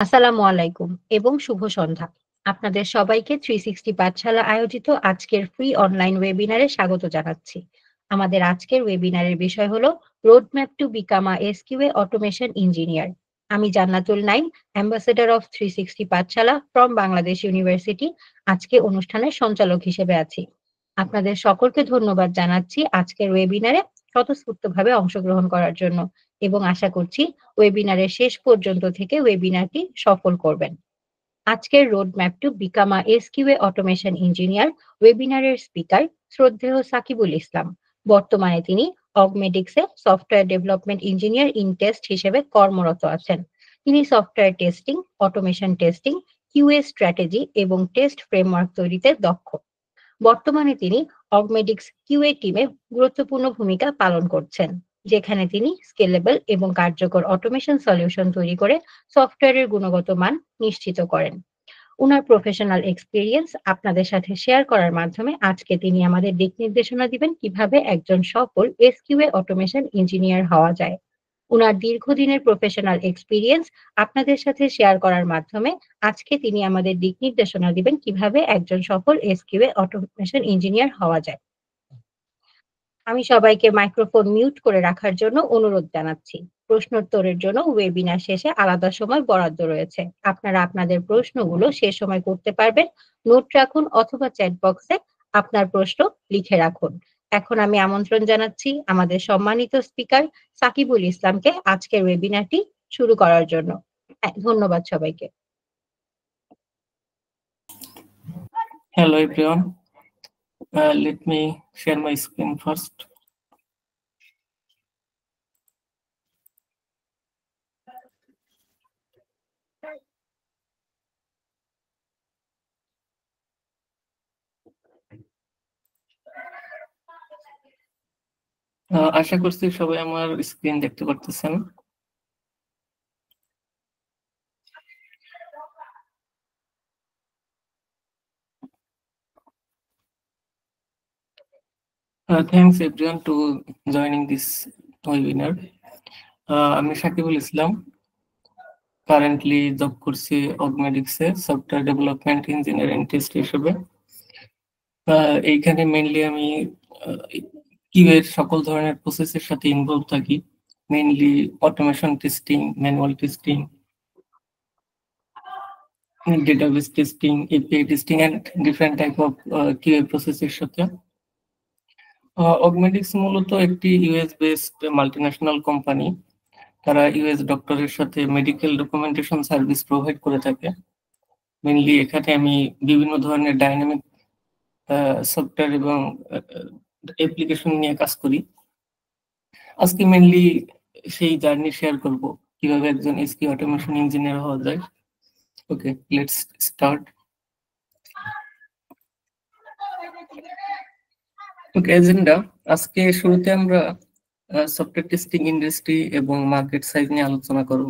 আসসালামু আলাইকুম এবং শুভ সন্ধ্যা। আপনাদের সবাইকে 360 পাঠশালা আয়োজিত আজকের ফ্রি অনলাইন ওয়েবিনারে স্বাগত জানাচ্ছি। আমাদের আজকের ওয়েবিনারের বিষয় হলো road map to become a SQA automation engineer. আমি Jannatul Naim, ambassador of 360 Pathsala from Bangladesh university, আজকে অনুষ্ঠানের সঞ্চালক হিসেবে আছি। আপনাদের সকলকে ধন্যবাদ জানাচ্ছি আজকের ওয়েবিনারে স্বতঃস্ফূর্তভাবে অংশগ্রহণ করার জন্য এবং আশা করছি ওয়েবিনারের শেষ পর্যন্ত থেকে ওয়েবিনারটি সফল করবেন। আজকের road map to become a SQA automation engineer ওয়েবিনারের স্পিকার শ্রদ্ধেয় সাকিবুল ইসলাম। বর্তমানে তিনি অগমেডিক্সে software development engineer in test হিসেবে কর্মরত আছেন। তিনি software testing, automation testing, QA strategy এবং টেস্ট ফ্রেমওয়ার্ক তৈরিতে দক্ষ। বর্তমানে তিনি অগমেডিক্স কিউএ টিমে গুরুত্বপূর্ণ ভূমিকা পালন করছেন, যেখানে তিনি স্কেলেবল এবং কার্যকর অটোমেশন সলিউশন তৈরি করে সফটওয়্যারের গুণগত মান নিশ্চিত করেন। উনার প্রফেশনাল এক্সপেরিয়েন্স আপনাদের সাথে শেয়ার করার মাধ্যমে আজকে তিনি আমাদের দিক নির্দেশনা দিবেন কিভাবে একজন সফল এসকিউএ অটোমেশন ইঞ্জিনিয়ার হওয়া যায়। উনার দীর্ঘদিনের প্রফেশনাল এক্সপেরিয়েন্স আপনাদের সাথে শেয়ার করার মাধ্যমে আজকে তিনি আমাদের দিক নির্দেশনা দিবেন কিভাবে একজন সফল এসকিউএ অটোমেশন ইঞ্জিনিয়ার হওয়া যায়। আমি সবাইকে মাইক্রোফোন মিউট করে রাখার জন্য অনুরোধ জানাচ্ছি। প্রশ্নোত্তরের জন্য ওয়েবিনার শেষে আলাদা সময় বরাদ্দ রয়েছে। আপনারা আপনাদের প্রশ্নগুলো সে সময় করতে পারবেন। নোট রাখুন অথবা চ্যাট বক্সে আপনার প্রশ্ন লিখে রাখুন। এখন আমি আমন্ত্রণ জানাচ্ছি আমাদের সম্মানিত স্পিকার সাকিবুল ইসলামকে আজকের ওয়েবিনারটি শুরু করার জন্য। ধন্যবাদ সবাইকে। Hello everyone. Let me share my screen first. আশা করছি সবাই আমার স্ক্রিন দেখতে পারতেছেন। Thanks everyone to joining this webinar. আমি সাকিবুল ইসলাম, কারেন্টলি জব করছি অগমেডিক্সে software development engineer in test হিসেবে। এইখানে মেইনলি আমি কিউএর সকল ধরনের প্রসেসের সাথে ইনভলভ থাকি, mainly automation testing, manual testing, database testing, API testing, and different type of QA processes সাথে। অগমেডিক্স মূলত একটি ইউএস বেসড মাল্টিন্যাশনাল কোম্পানি। তারা ইউএস ডক্টরের সাথে মেডিকেল ডকুমেন্টেশন সার্ভিস প্রোভাইড করে থাকে। মেইনলি এখানে আমি বিভিন্ন ধরনের ডাইনামিক সফটওয়্যার এবং অ্যাপ্লিকেশন নিয়ে কাজ করি। আজকে মেইনলি সেই জার্নি শেয়ার করব কিভাবে একজন এসকিউ অটোমেশন ইঞ্জিনিয়ার হওয়া যায়। ওকে, লেটস স্টার্ট। Okay, agenda. আজকে শুরুতে আমরা সফটওয়্যার টেস্টিং ইন্ডাস্ট্রি এবং মার্কেট সাইজ নিয়ে আলোচনা করব।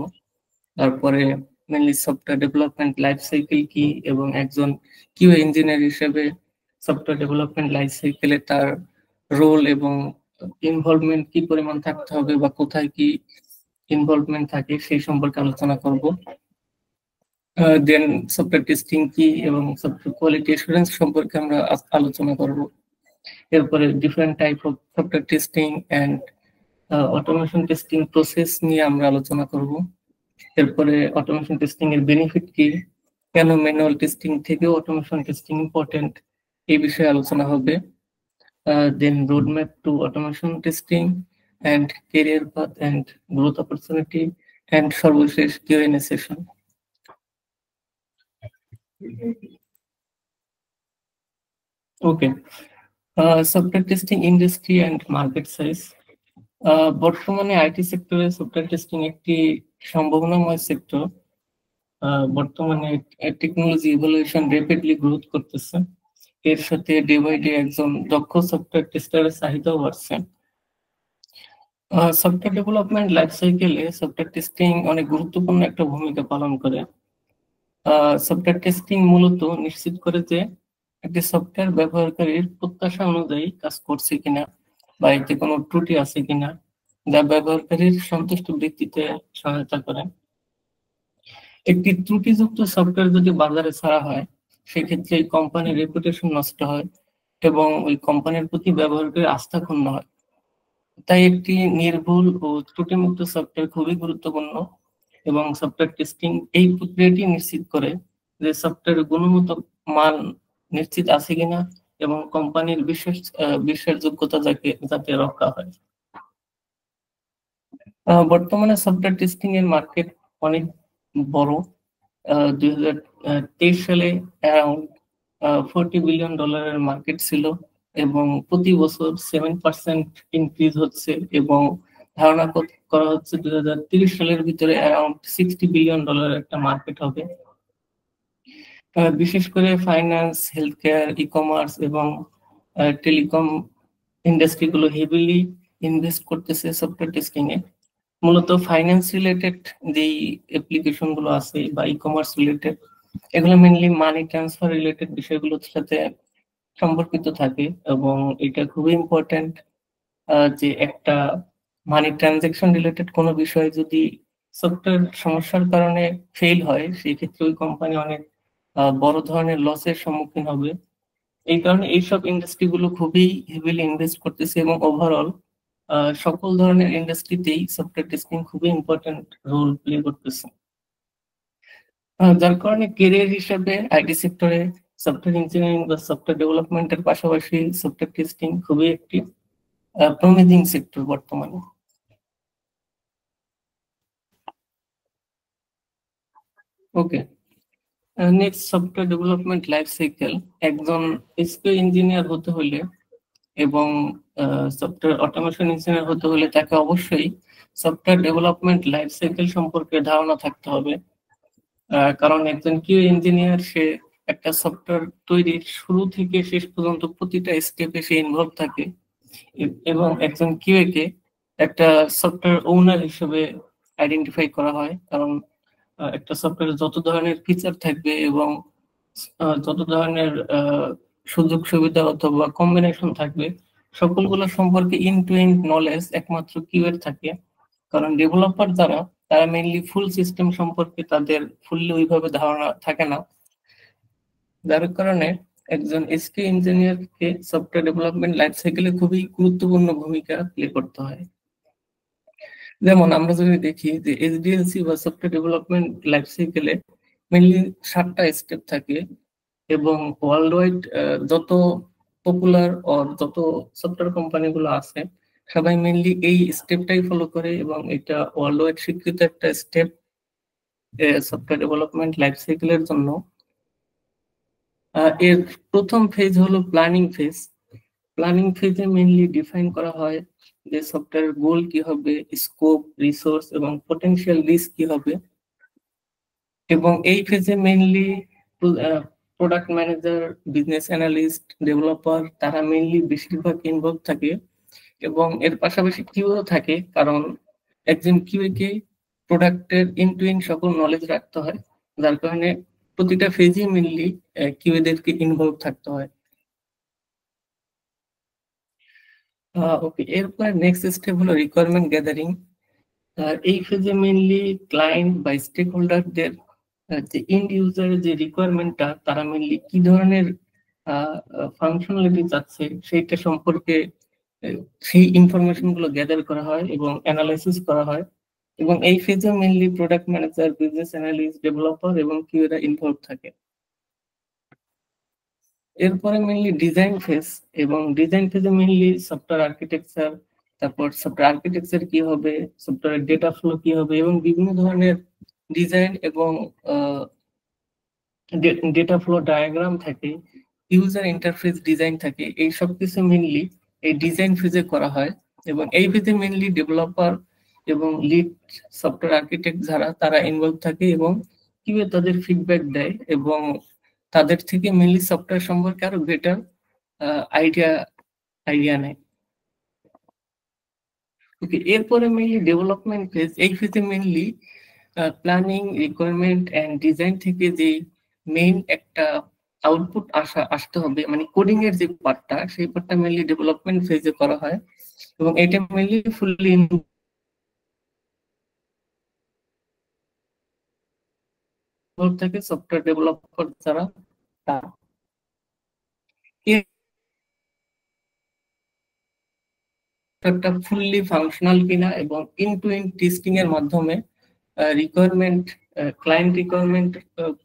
তারপরে mainly software development life cycle কি এবং একজন কিউএ ইঞ্জিনিয়ার হিসেবে সফটওয়্যার ডেভেলপমেন্ট লাইফ সাইকেলে তার রোল এবং ইনভলভমেন্ট কি পরিমাণ থাকতে হবে বা কোথায় কি ইনভলভমেন্ট থাকে সেই সম্পর্কে আলোচনা করব। দেন সফটওয়্যার টেস্টিং কি এবং সফটওয়্যার কোয়ালিটি অ্যাসুরেন্স সম্পর্কে আমরা আলোচনা করব। এরপরে different type of software testing and automation testing process নিয়ে আমরা আলোচনা করব। এরপরে অটোমেশন টেস্টিং এর বেনিফিট কি, কেন ম্যানুয়াল টেস্টিং থেকেও অটোমেশন টেস্টিং ইম্পর্টেন্ট, এই বিষয়ে আলোচনা হবে। Then roadmap to automation testing and career path and growth opportunity and সর্বশেষ QnA session. Okay, software testing industry and market size. বর্তমানে আইটি সেক্টরে সফটওয়্যার টেস্টিং একটি সম্ভাবনাময় সেক্টর। বর্তমানে টেকনোলজি ইভলিউশন র্যাপিডলি গ্রোথ করতেছে। এর সাথে ডে বাই ডে একজন দক্ষ সফটওয়্যার টেস্টারের চাহিদাও বাড়ছে। সফটওয়্যার ডেভেলপমেন্ট লাইফ সাইকেলে সফটওয়্যার টেস্টিং অনেক গুরুত্বপূর্ণ একটা ভূমিকা পালন করে। সফটওয়্যার টেস্টিং মূলত নিশ্চিত করে যে একটি সফটওয়্যার ব্যবহারকারীর প্রত্যাশা অনুযায়ী কাজ করছে কিনা বা এতে কোনো ত্রুটি আছে কিনা, যা ব্যবহারকারীর সন্তুষ্ট বৃত্তিতে সহায়তা করে। একটি ত্রুটিযুক্ত সফটওয়্যার যদি বাজারে ছাড়া হয়, সেক্ষেত্রে এই কোম্পানির রেপুটেশন নষ্ট হয় এবং ওই কোম্পানির প্রতি ব্যবহারকারীর আস্থা ক্ষুণ্ণ হয়। তাই একটি নির্ভুল ও ত্রুটিমুক্ত সফটওয়্যার খুবই গুরুত্বপূর্ণ এবং সফটওয়্যার টেস্টিং এই প্রক্রিয়াটি নিশ্চিত করে যে সফটওয়্যারের গুণগত মান নিশ্চিত আছে কিনা এবং কোম্পানির বিশ্বাসযোগ্যতা যাতে রক্ষা হয়। বর্তমানে সফটওয়্যার টেস্টিং এর মার্কেট অনেক বড়। 2023 সালে অ্যারাউন্ড $40 বিলিয়ন মার্কেট ছিল এবং প্রতি বছর 7% ইনক্রিজ হচ্ছে এবং ধারণা করা হচ্ছে 2030 সালের ভিতরে অ্যারাউন্ড $60 বিলিয়ন একটা মার্কেট হবে। বিশেষ করে finance, health care, e commerce এবং টেলিকম ইন্ডাস্ট্রিগুলো হেভিলি ইনভেস্ট করতেছে সফটওয়্যার টেস্টিং এ। মূলত ফাইন্যান্স রিলেটেড যেই অ্যাপ্লিকেশন গুলো আছে বা ই কমার্স রিলেটেড, এগুলো মেনলি মানি ট্রান্সফার রিলেটেড বিষয়গুলোর সাথে সম্পর্কিত থাকে এবং এটা খুবই ইম্পর্টেন্ট যে একটা মানি ট্রানজাকশন রিলেটেড কোনো বিষয় যদি সফটওয়্যার সমস্যার কারণে ফেল হয়, সেই ক্ষেত্রে ওই কোম্পানি অনেক বড় ধরনের লসের সম্মুখীন হবে। এই কারণে এইসব ইন্ডাস্ট্রিগুলো খুবই হেভিলি ইনভেস্ট করতেছে এবং ওভারঅল সকল ধরনের ইন্ডাস্ট্রিতেই সফটওয়্যার টেস্টিং খুবই ইম্পর্টেন্ট রোল প্লে করতেছে। যার কারণে কেরিয়ার হিসেবে আইটি সেক্টরে সফটওয়্যার ইঞ্জিনিয়ারিং বা সফটওয়্যার ডেভেলপমেন্টের পাশাপাশি সফটওয়্যার টেস্টিং খুবই একটি প্রমিজিং সেক্টর বর্তমানে। Okay, next software development life cycle. একজন এসকিউ ইঞ্জিনিয়ার হতে হলে এবং সফটওয়্যার অটোমেশন ইঞ্জিনিয়ার হতে হলে তাকে অবশ্যই সফটওয়্যার ডেভেলপমেন্ট লাইফ সাইকেল সম্পর্কে ধারণা থাকতে হবে। কারণ একজন কিউ ইঞ্জিনিয়ার সে একটা সফটওয়্যার তৈরির শুরু থেকে শেষ পর্যন্ত প্রতিটা স্টেপে সে ইনভলভ থাকে এবং একজন কিউএ কে একটা সফটওয়্যার ওনার হিসেবে আইডেন্টিফাই করা হয়। কারণ একটা সফটওয়্যার যত ধরনের ফিচার থাকবে এবং যত ধরনের সুযোগ সুবিধা অথবা কম্বিনেশন থাকবে, সকলগুলো সম্পর্কে ইন টু এন্ড নলেজ একমাত্র কিউএর থাকে। কারণ ডেভেলপার যারা, তারা মেইনলি ফুল সিস্টেম সম্পর্কে তাদের ফুললি ওইভাবে ধারণা থাকে না। যার কারণে একজন এসকিউ ইঞ্জিনিয়ারকে সফটওয়্যার ডেভেলপমেন্ট লাইফ সাইকেলে খুবই গুরুত্বপূর্ণ ভূমিকা প্লে করতে হয়। যেমন আমরা যদি দেখি যে এসডিএলসি বা সফটওয়্যার ডেভেলপমেন্ট লাইফ সাইকেলে মেইনলি 7টা স্টেপ থাকে এবং ওয়ার্ল্ড ওয়াইড যত পপুলার অর যত সফটওয়্যার কোম্পানিগুলো আছে সবাই মেইনলি এই স্টেপটাই ফলো করে এবং এটা ওয়ার্ল্ড ওয়াইড স্বীকৃত একটা স্টেপ সফটওয়্যার ডেভেলপমেন্ট লাইফ সাইকেলের জন্য। এর প্রথম ফেজ হলো প্ল্যানিং ফেজ। প্ল্যানিং ফেজে মেইনলি ডিফাইন করা হয় যে সফটওয়্যার গোল কি হবে, স্কোপ, রিসোর্স এবং পটেনশিয়াল রিস্ক কি হবে। এবং এই ফেজে mainly product manager, business analyst, developer তারা মেইনলি বেশিরভাগ ইনভলভ থাকে এবং এর পাশাপাশি কিউও থাকে। কারণ একজন কিউএ কে প্রোডাক্টের ইন টু ইন সকল নলেজ রাখতে হয়, যার কারণে প্রতিটা ফেজে মেইনলি কিউএ দেরকে ইনভলভ থাকতে হয়। ওকে, এরপর নেক্সট স্টেপ হলো রিকোয়ারমেন্ট গ্যাদারিং। এই ফেজে মেইনলি ক্লায়েন্ট বা স্টেক হোল্ডারদের যে এন্ড ইউজারের যে রিকোয়ারমেন্টটা, তারা মেইনলি কি ধরনের ফাংশনালিটি চাচ্ছে সেইটা সম্পর্কে সেই ইনফরমেশন গুলো গ্যাদার করা হয় এবং অ্যানালাইসিস করা হয়। এবং এই ফেজে mainly product manager, business analyst, developer এবং কিউরা ইনভলভ থাকে। এরপরে মেইনলি ডিজাইন ফেজ, এবং ডিজাইন ফেজে মেইনলি সফটওয়্যার আর্কিটেকচার, তারপর সফটওয়্যার আর্কিটেকচার কি হবে, সফটওয়্যার ডেটা ফ্লো কি হবে এবং বিভিন্ন ধরনের ডিজাইন এবং ডেটা ফ্লো ডায়াগ্রাম থাকে, ইউজার ইন্টারফেস ডিজাইন থাকে। এই সব কিছু মেইনলি এই ডিজাইন ফেজে করা হয় এবং এই ফেজে মেইনলি ডেভেলপার এবং লিড সফটওয়্যার আর্কিটেক্ট যারা, তারা ইনভলভ থাকে এবং কিভাবে তাদের ফিডব্যাক দেয় এবং তাদের থেকে মেইনলি সফটওয়্যার সম্পর্কে আরো বেটার আইডিয়া নেয়। ওকে, এরপরে মেইনলি ডেভেলপমেন্ট ফেজ। এই ফেজে mainly planning, requirement and design থেকে যে মেইন একটা আউটপুট আসতে হবে, মানে কোডিং এর যে পার্টটা, সেই পার্টটা মেইনলি ডেভেলপমেন্ট ফেজে করা হয় এবং এটা মেইনলি ফুললি থেকে সফটওয়্যার ডেভেলপার যারা তারা একটা ফুললি ফাংশনাল কিনা এবং ইন টু ইন টেস্টিং এর মাধ্যমে requirement client requirement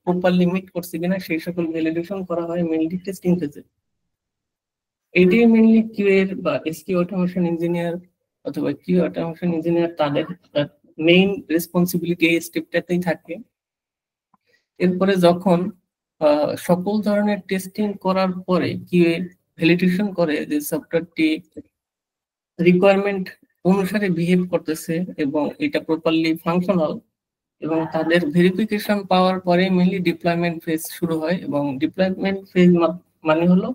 properly meet করছে কিনা সেই সকল ভ্যালিডেশন করা হয় মেইনলি টেস্টিং ফেজে। এটাই মেইনলি কিউএর বা এসকিউ অটোমেশন ইঞ্জিনিয়ার অথবা কিউ অটোমেশন ইঞ্জিনিয়ার তাদের মেইন রেসপন্সিবিলিটি এই স্টেপটাতেই থাকে। এরপরে যখন সকল ধরনের টেস্টিং করার পরে কিউএ ভ্যালিডেশন করে যে সফটওয়্যারটি রিকোয়ারমেন্ট অনুসারে বিহেভ করতেছে এবং এটা প্রপারলি ফাংশনাল, এবং তাদের ভেরিফিকেশন পাওয়ার পরে মেইনলি ডিপ্লয়মেন্ট ফেজ শুরু হয়। এবং ডিপ্লয়মেন্ট ফেজ মানে হলো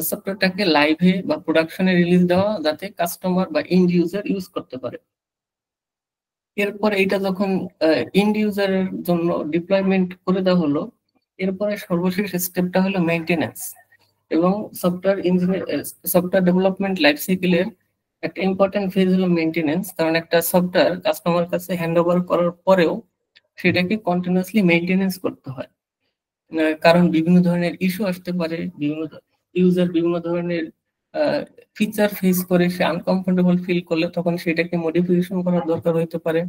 সফটওয়্যারটাকে লাইভে বা প্রোডাকশনে রিলিজ দেওয়া যাতে কাস্টমার বা এন্ড ইউজার ইউজ করতে পারে। এরপরে এটা যখন এন্ড ইউজারের জন্য ডিপ্লয়মেন্ট করে দেওয়া হলো, এরপরে সর্বশেষ স্টেপটা হলো মেইনটেনেন্স। এবং সফটওয়্যার ডেভেলপমেন্ট লাইফ সাইকেলের একটা ইম্পর্টেন্ট ফেজ হলো মেইনটেনেন্স, কারণ একটা সফটওয়্যার কাস্টমার কাছে হ্যান্ড ওভার করার পরেও সেটাকে কন্টিনিউয়াসলি মেইনটেনেন্স করতে হয়। কারণ বিভিন্ন ধরনের ইস্যু আসতে পারে, বিভিন্ন ইউজার বিভিন্ন ধরনের ফিচার ফেস করে সে আনকমফোর্টেবল ফিল করলে তখন সেটাকে মডিফিকেশন করার দরকার হইতে পারে,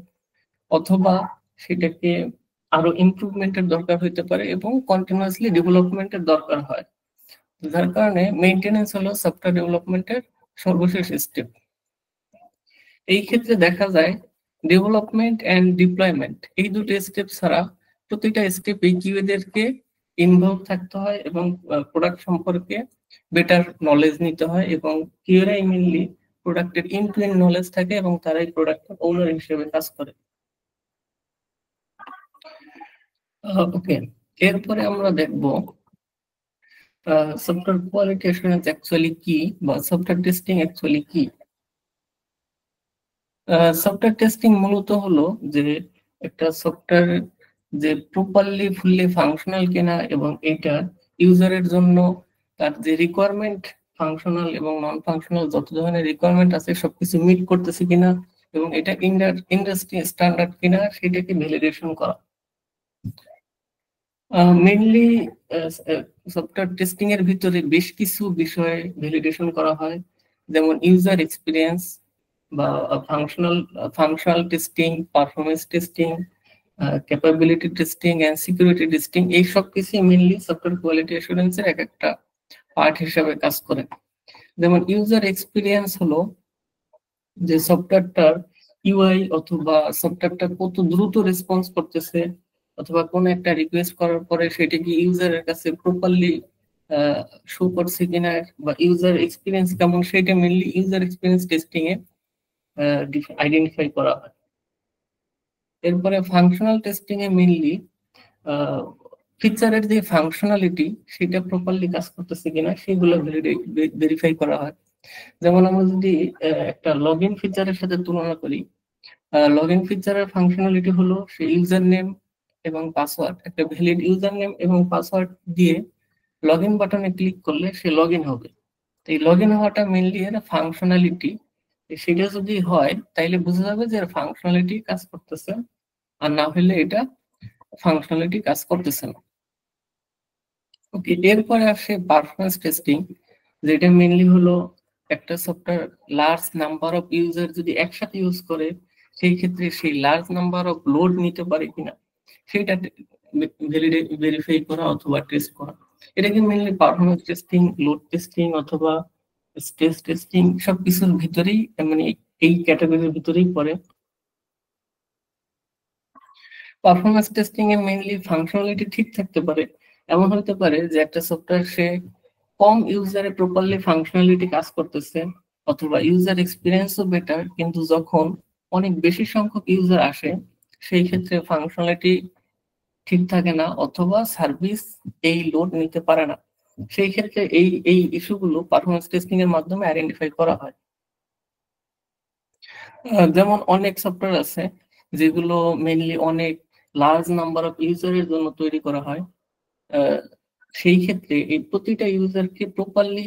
অথবা সেটাকে আরো ইমপ্রুভমেন্টের দরকার হইতে পারে এবং কন্টিনিউয়াসলি ডেভেলপমেন্টের দরকার হয়। যার কারণে মেইনটেনেন্স হলো সফটওয়্যার ডেভেলপমেন্টের সর্বশেষ স্টেপ। এই ক্ষেত্রে দেখা যায় ডেভেলপমেন্ট এন্ড ডিপ্লয়মেন্ট এই দুটো স্টেপ ছাড়া প্রতিটা স্টেপে কিউএদেরকে ইনভলভ থাকতে হয় এবং প্রোডাক্ট সম্পর্কে বেটার নলেজ নিতে হয়, এবং কিউরাই মেইনলি প্রোডাক্টের ইন টু ইন নলেজ থাকে এবং তারাই প্রোডাক্টের ওনার হিসেবে কাজ করে। ওকে, এরপরে আমরা দেখব সফটওয়্যার কোয়ালিটি অ্যাসুরেন্স অ্যাকচুয়ালি কি বা সফটওয়্যার টেস্টিং অ্যাকচুয়ালি কি। সফটওয়্যার টেস্টিং মূলত হলো যে একটা সফটওয়্যার যে প্রপারলি ফুললি ফাংশনাল কিনা এবং এটা ইউজারের জন্য তার যে রিকোয়ারমেন্ট ফাংশনাল এবং নন ফাংশনাল যত ধরনের রিকোয়ারমেন্ট আছে সবকিছু মিট করতেছে কিনা এবং এটা ইন্ডাস্ট্রি স্ট্যান্ডার্ড কিনা সেটাকে ভ্যালিডেশন করা। মেইনলি সফটওয়্যার টেস্টিং এর ভিতরে বেশ কিছু বিষয় ভ্যালিডেশন করা হয়, যেমন ইউজার এক্সপিরিয়েন্স বা functional testing, performance testing, capability testing and security testing. এই সব কিছু মেইনলি সফটওয়্যার কোয়ালিটি অ্যাসুরেন্সের এক একটা পার্ট হিসেবে কাজ করে। যেমন ইউজার এক্সপিরিয়েন্স হলো যে সফটওয়্যারটার ইউআই অথবা সফটওয়্যারটা কত দ্রুত রেসপন্স করতেছে, অথবা কোন একটা রিকোয়েস্ট করার পরে সেটা কি ইউজারের কাছে প্রপারলি শো করছে কিনা বা ইউজার এক্সপিরিয়েন্স কেমন, সেটা মেইনলি ইউজার এক্সপিরিয়েন্স টেস্টিং এ আইডেন্টিফাই করা হয়। এরপরে ফাংশনাল টেস্টিং এ মেইনলি ফিচারের যে ফাংশনালিটি সেটা প্রপারলি কাজ করতেছে কিনা সেগুলো ভেরিফাই করা হয়। যেমন আমরা যদি একটা লগ ইন ফিচারের সাথে তুলনা করি, লগ ইন ফিচারের ফাংশনালিটি হলো সে ইউজার নেম এবং পাসওয়ার্ড, একটা ভ্যালিড ইউজার নেম এবং পাসওয়ার্ড দিয়ে লগ ইন বাটনে ক্লিক করলে সে লগ ইন হবে। এই লগ ইন হওয়াটা মেইনলি এর ফাংশনালিটি। সেটা যদি হয় তাইলে বোঝা যাবে যে ফাংশনালিটি কাজ করতেছে, আর না হলে এটা ফাংশনালিটি কাজ করতেছে না। ওকে, এরপরে আসে পারফরমেন্স টেস্টিং, যেটা মেইনলি হলো একটা software large number of user যদি একসাথে ইউজ করে সেই ক্ষেত্রে সেই লার্জ নাম্বার অফ লোড নিতে পারে কিনা সেটা ভেরিফাই করা অথবা টেস্ট করা। এটাকে mainly performance testing, load testing অথবা স্ট্রেস টেস্টিং সবকিছুর ভিতরেই, মানে এই ক্যাটাগরির ভিতরেই পড়ে। পারফরমেন্স টেস্টিং এ মেইনলি ফাংশনালিটি ঠিক থাকতে পারে, এমন হতে পারে যে একটা সফটওয়্যার সে কম ইউজারে প্রপারলি ফাংশনালিটি কাজ করতেছে অথবা ইউজার এক্সপিরিয়েন্সও বেটার, কিন্তু যখন অনেক বেশি সংখ্যক ইউজার আসে সেই ক্ষেত্রে ফাংশনালিটি ঠিক থাকে না অথবা সার্ভিস এই লোড নিতে পারে না। সেই ক্ষেত্রে এই ইস্যুগুলো পারফরমেন্স টেস্টিং এর মাধ্যমে আইডেন্টিফাই করা হয়। যেমন অনেক সফটওয়্যার আছে যেগুলো মেইনলি অনেক লার্জ নাম্বার অফ ইউজারের জন্য তৈরি করা হয়। সেই ক্ষেত্রে এই প্রতিটা ইউজারকে প্রপারলি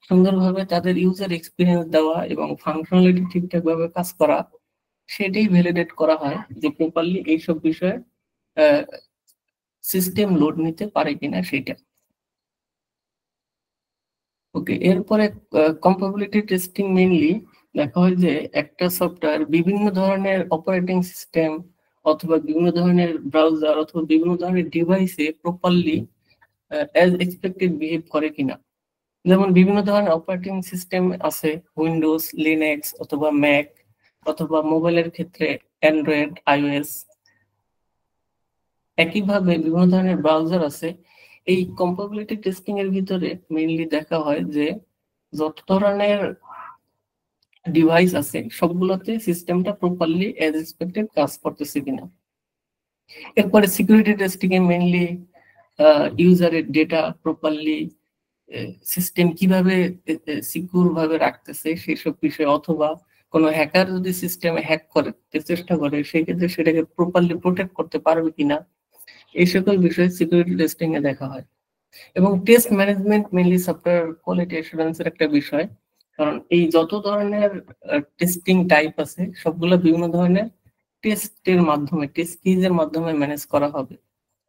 সুন্দরভাবে তাদের ইউজার এক্সপিরিয়েন্স দেওয়া এবং ফাংশনালিটি ঠিকঠাক ভাবে কাজ করা, সেটাই ভ্যালিডেট করা হয় যে প্রপারলি এইসব বিষয়ে সিস্টেম লোড নিতে পারে কিনা সেটা। ওকে, এরপরে কম্পাটিবিলিটি টেস্টিং মেইনলি দেখা হয় যে একটা সফটওয়্যার বিভিন্ন ধরনের অপারেটিং সিস্টেম অথবা বিভিন্ন ধরনের ব্রাউজার অথবা বিভিন্ন ধরনের ডিভাইসে প্রপারলি অ্যাজ এক্সপেক্টেড বিহেভ করে কিনা। যেমন বিভিন্ন ধরনের অপারেটিং সিস্টেম আছে, উইন্ডোজ, লিনাক্স অথবা ম্যাক, অথবা মোবাইলের ক্ষেত্রে অ্যান্ড্রয়েড, আইওএস। একইভাবে বিভিন্ন ধরনের ব্রাউজার আছে। এই কম্পাটিবিলিটি টেস্টিং এর ভিতরে মেইনলি দেখা হয় যে যত ধরনের ডিভাইস আছে সবগুলোতে সিস্টেমটা প্রপারলি অ্যাজ এক্সপেক্টেড কাজ করতেছে কিনা। এরপরে সিকিউরিটি টেস্টিং এ মেইনলি ইউজারের ডেটা প্রপারলি সিস্টেম কিভাবে সিকিউর ভাবে রাখতেছে সেসব বিষয়, অথবা কোনো হ্যাকার যদি সিস্টেমে হ্যাক করতে চেষ্টা করে সেক্ষেত্রে সেটাকে প্রপারলি প্রোটেক্ট করতে পারবে কিনা, এই সকল বিষয় সিকিউরিটি টেস্টিং এ দেখা হয়। এবং test management mainly software quality অ্যাসুরেন্সের একটা বিষয়, কারণ এই যত ধরনের টেস্টিং টাইপ আছে সবগুলো বিভিন্ন ধরনের টেস্টের মাধ্যমে, টেস্ট কেসের মাধ্যমে ম্যানেজ করা হবে।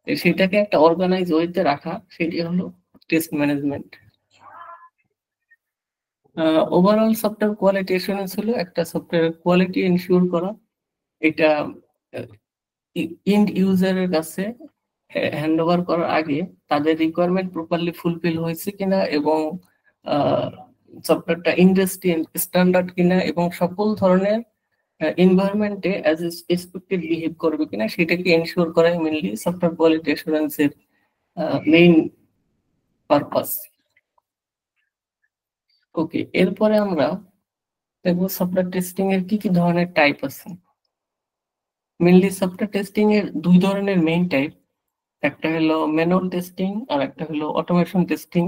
সেটাকে একটা অর্গানাইজ ওয়েতে রাখা, সেটি হলো test management. Overall software quality assurance হলো একটা সফটওয়্যার কোয়ালিটি এনশিওর করা। এটা ইন্ড ইউজারের কাছে হ্যান্ড ওভার করার আগে তাদের রিকোয়ারমেন্ট প্রপারলি ফুলফিল হয়েছে কিনা, এবং সফটওয়্যারটা ইন্ডাস্ট্রি স্ট্যান্ডার্ড কিনা, এবং সকল ধরনের এনভায়রনমেন্টে অ্যাজ এক্সপেক্টেড বিহেভ করবে কিনা সেটাকে এনশিওর করাই মেইনলি সফটওয়্যার কোয়ালিটি অ্যাসুরেন্সের মেইন পারপাস। ওকে, এরপরে আমরা দেখবো সফটওয়্যার টেস্টিং এর কি কি ধরনের টাইপ আছে। মেইনলি সফটওয়্যার টেস্টিং এর দুই ধরনের মেইন টাইপ, একটা হলো ম্যানুয়াল টেস্টিং আর একটা হলো অটোমেশন টেস্টিং।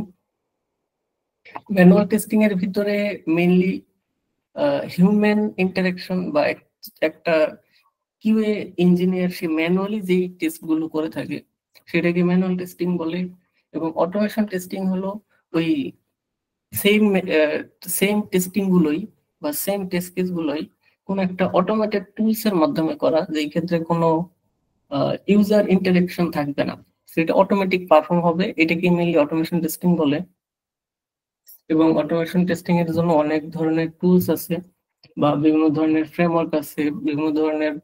ম্যানুয়াল টেস্টিং এর ভিতরে মেইনলি হিউম্যান ইন্টারাকশন বা একটা কিউএ ইঞ্জিনিয়ার সে ম্যানুয়ালি যেই টেস্ট গুলো করে থাকে সেটাকে ম্যানুয়াল টেস্টিং বলে। এবং অটোমেশন টেস্টিং হলো ওই সেম সেম টেস্টিং গুলোই বা সেম টেস্ট কেস গুলোই কোন একটা অটোমেটেড টুলস এর মাধ্যমে করা, যেই ক্ষেত্রে কোনো ইউজার ইন্টারাকশন থাকবে না, সেটা অটোমেটিক পারফর্ম হবে, এটাকে মেইনলি অটোমেশন টেস্টিং বলে। এবং অটোমেশন টেস্টিং এর জন্য অনেক ধরনের টুলস আছে বা বিভিন্ন ধরনের ফ্রেমওয়ার্ক আছে, বিভিন্ন ধরনের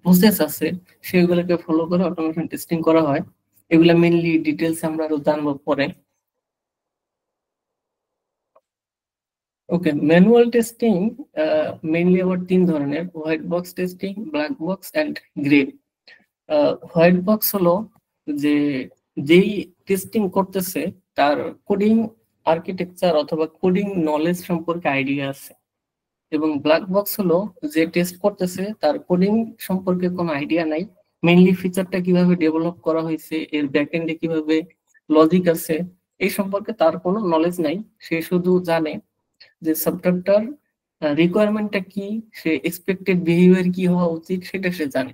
প্রসেস আছে, সেগুলোকে ফলো করে অটোমেশন টেস্টিং করা হয়। এগুলা মেইনলি ডিটেলস আমরা আরো জানবো পরে। ওকে, ম্যানুয়াল টেস্টিং মেইনলি আবার তিন ধরনের: white box testing, black box and grey. White box হলো যে যেই টেস্টিং করতেছে তার কোডিং আর্কিটেকচার অথবা কোডিং নলেজ সম্পর্কে আইডিয়া আছে। এবং ব্ল্যাক বক্স হলো যে টেস্ট করতেছে তার কোডিং সম্পর্কে কোনো আইডিয়া নাই, মেইনলি ফিচারটা কিভাবে ডেভেলপ করা হয়েছে, এর ব্যাকএন্ডে কিভাবে লজিক আছে, এই সম্পর্কে তার কোনো নলেজ নাই। সে শুধু জানে যে সফটওয়্যারটার রিকোয়ারমেন্টটা কি, সে এক্সপেক্টেড বিহেভিয়ার কি হওয়া উচিত সেটা সে জানে।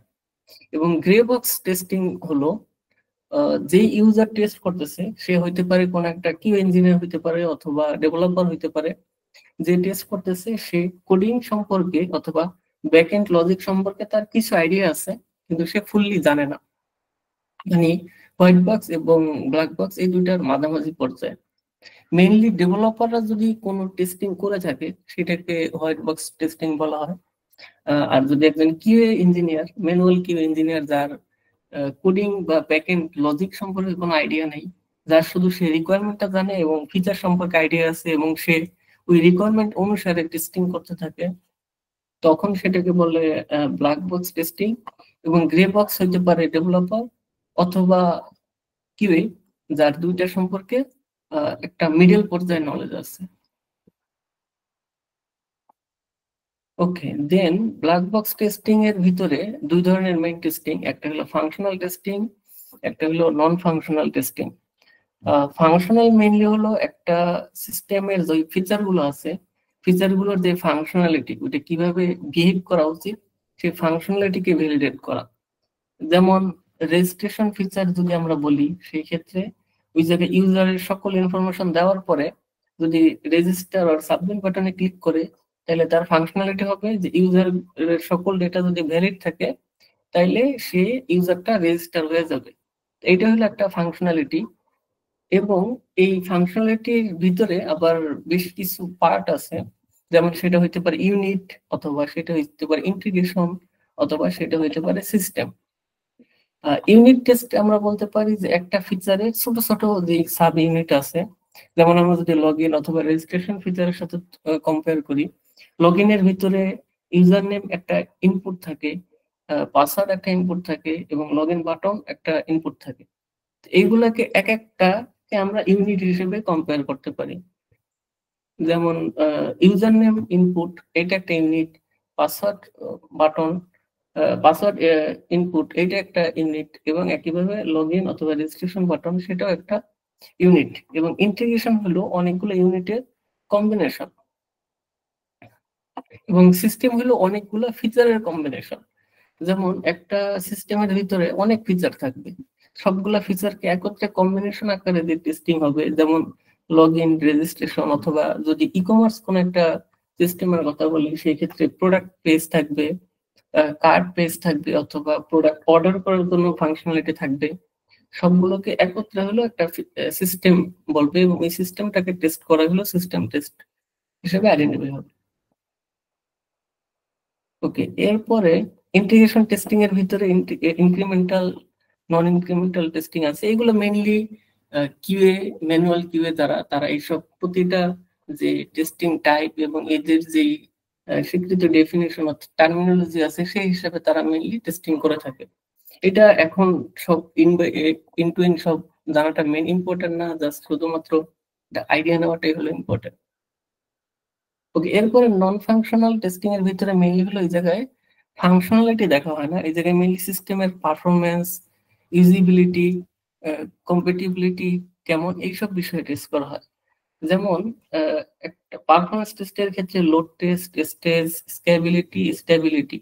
এবং গ্রে বক্স টেস্টিং হলো যে ইউজার টেস্ট করতেছে সে হইতে পারে কোন একটা কিউ ইঞ্জিনিয়ার হইতে পারে অথবা ডেভেলপার হইতে পারে, যে টেস্ট করতেছে সে কোডিং সম্পর্কে অথবা ব্যাকএন্ড লজিক সম্পর্কে তার কিছু আইডিয়া আছে কিন্তু সে ফুললি জানে না। মানে হোয়াইট বক্স এবং ব্ল্যাক বক্স এই দুইটার মাঝামাঝি পর্যায়ে। মেইনলি ডেভেলপাররা যদি কোনো টেস্টিং করে থাকে সেটাকে হোয়াইট বক্স টেস্টিং বলা হয়। আর যদি একজন QA engineer, manual QA engineer যার কোডিং বা ব্যাকএন্ড লজিক সম্পর্কে কোনো আইডিয়া নেই, যার শুধু সে রিকোয়ারমেন্টটা জানে এবং ফিচার সম্পর্কে আইডিয়া আছে এবং সে ওই রিকোয়ারমেন্ট অনুসারে টেস্টিং করতে থাকে, তখন সেটাকে বলে ব্ল্যাক বক্স টেস্টিং। এবং গ্রে বক্স হইতে পারে ডেভেলপার অথবা কিউএ যার দুইটা সম্পর্কে একটা মিডল পর্যায়ে নলেজ আছে। ওকে, দেন ব্ল্যাক বক্স টেস্টিং এর ভিতরে দুই ধরনের মেইন টেস্টিং, একটা হলো ফাংশনাল টেস্টিং, একটা হলো non functional testing. Functional mainly হলো একটা সিস্টেমের যে ফিচার গুলো আছে, ফিচার গুলোর যে ফাংশনালিটি ওটা কিভাবে বিহেভ করা উচিত সেই ফাংশনালিটিকে ভ্যালিডেট করা। যেমন রেজিস্ট্রেশন ফিচার যদি আমরা বলি, সেই ক্ষেত্রে ওই জায়গায় ইউজারের সকল ইনফরমেশন দেওয়ার পরে যদি রেজিস্টার আর সাবমিট বাটনে ক্লিক করে, তাহলে তার ফাংশনালিটি হবে যে ইউজারের সকল ডেটা যদি ভ্যালিড থাকে তাইলে সে ইউজারটা রেজিস্টার হয়ে যাবে। এইটা হলো একটা ফাংশনালিটি। এবং এই ফাংশনালিটির ভিতরে আবার বেশ কিছু পার্ট আছে, যেমন সেটা হইতে পারে ইউনিট, অথবা সেটা হইতে পারে ইন্টিগ্রেশন, অথবা সেটা হইতে পারে সিস্টেম। ইউনিট টেস্ট আমরা বলতে পারি যে একটা ফিচারের ছোট ছোট যে সাব ইউনিট আছে, যেমন আমরা যদি লগ ইন অথবা রেজিস্ট্রেশন ফিচারের সাথে কম্পেয়ার করি, লগ ইনের ভিতরে ইউজার নেম একটা ইনপুট থাকে, পাসওয়ার্ড একটা ইনপুট থাকে, এবং লগ ইন বাটন একটা ইনপুট থাকে। এইগুলাকে এক একটাকে আমরা ইউনিট হিসেবে কম্পেয়ার করতে পারি। যেমন ইউজার নেম ইনপুট, এটা একটা unit, password button, password input, এটা একটা ইউনিট, এবং একইভাবে লগ ইন অথবা রেজিস্ট্রেশন বাটন, সেটাও একটা ইউনিট। এবং ইন্টিগ্রেশন হলো অনেকগুলো ইউনিটের কম্বিনেশন, এবং সিস্টেম হলো অনেকগুলো ফিচারের কম্বিনেশন। যেমন একটা সিস্টেমের ভিতরে অনেক ফিচার থাকবে, সবগুলা ফিচারকে একত্রে কম্বিনেশন আকারে দিয়ে টেস্টিং হবে। যেমন লগ ইন, রেজিস্ট্রেশন, অথবা যদি ই কমার্স কোন একটা সিস্টেমের কথা বলি, সেই ক্ষেত্রে প্রোডাক্ট পেজ থাকবে, কার্ড পেজ থাকবে, অথবা প্রোডাক্ট অর্ডার করার জন্য ফাংশনালিটি থাকবে। সবগুলোকে একত্রে হলো একটা সিস্টেম বলবে, এবং এই সিস্টেমটাকে টেস্ট করা হলো সিস্টেম টেস্ট হিসেবে আইডেন্টিফাই হবে। ওকে, এরপরে ইন্টিগ্রেশন টেস্টিং এর ভিতরে ইনক্রিমেন্টাল, নন ইনক্রিমেন্টাল টেস্টিং আছে। এগুলো মেইনলি কিউএ, ম্যানুয়াল কিউএ দ্বারা তারা এইসব প্রতিটা যে টেস্টিং টাইপ এবং এদের যে স্বীকৃত ডেফিনেশন অর্থাৎ টার্মিনোলজি আছে, সেই হিসাবে তারা মেইনলি টেস্টিং করে থাকে। এটা এখন সব ইন টু ইন সব জানাটা মেইন ইম্পর্টেন্ট না, জাস্ট শুধুমাত্র আইডিয়া নেওয়াটাই হলো ইম্পর্টেন্ট। ওকে, এরপরে নন ফাংশনাল টেস্টিং এর ভিতরে মেইনলি হলো এই জায়গায় ফাংশনালিটি দেখা হয় না, এই জায়গায় মেইনলি সিস্টেমের পারফরমেন্স, ইউজিবিলিটি, কম্পেটিবিলিটি কেমন, এইসব বিষয়ে টেস্ট করা হয়। যেমন একটা পারফরমেন্স টেস্টের ক্ষেত্রে লোড টেস্ট, স্টেজ, স্কেবিলিটি, স্টেবিলিটি,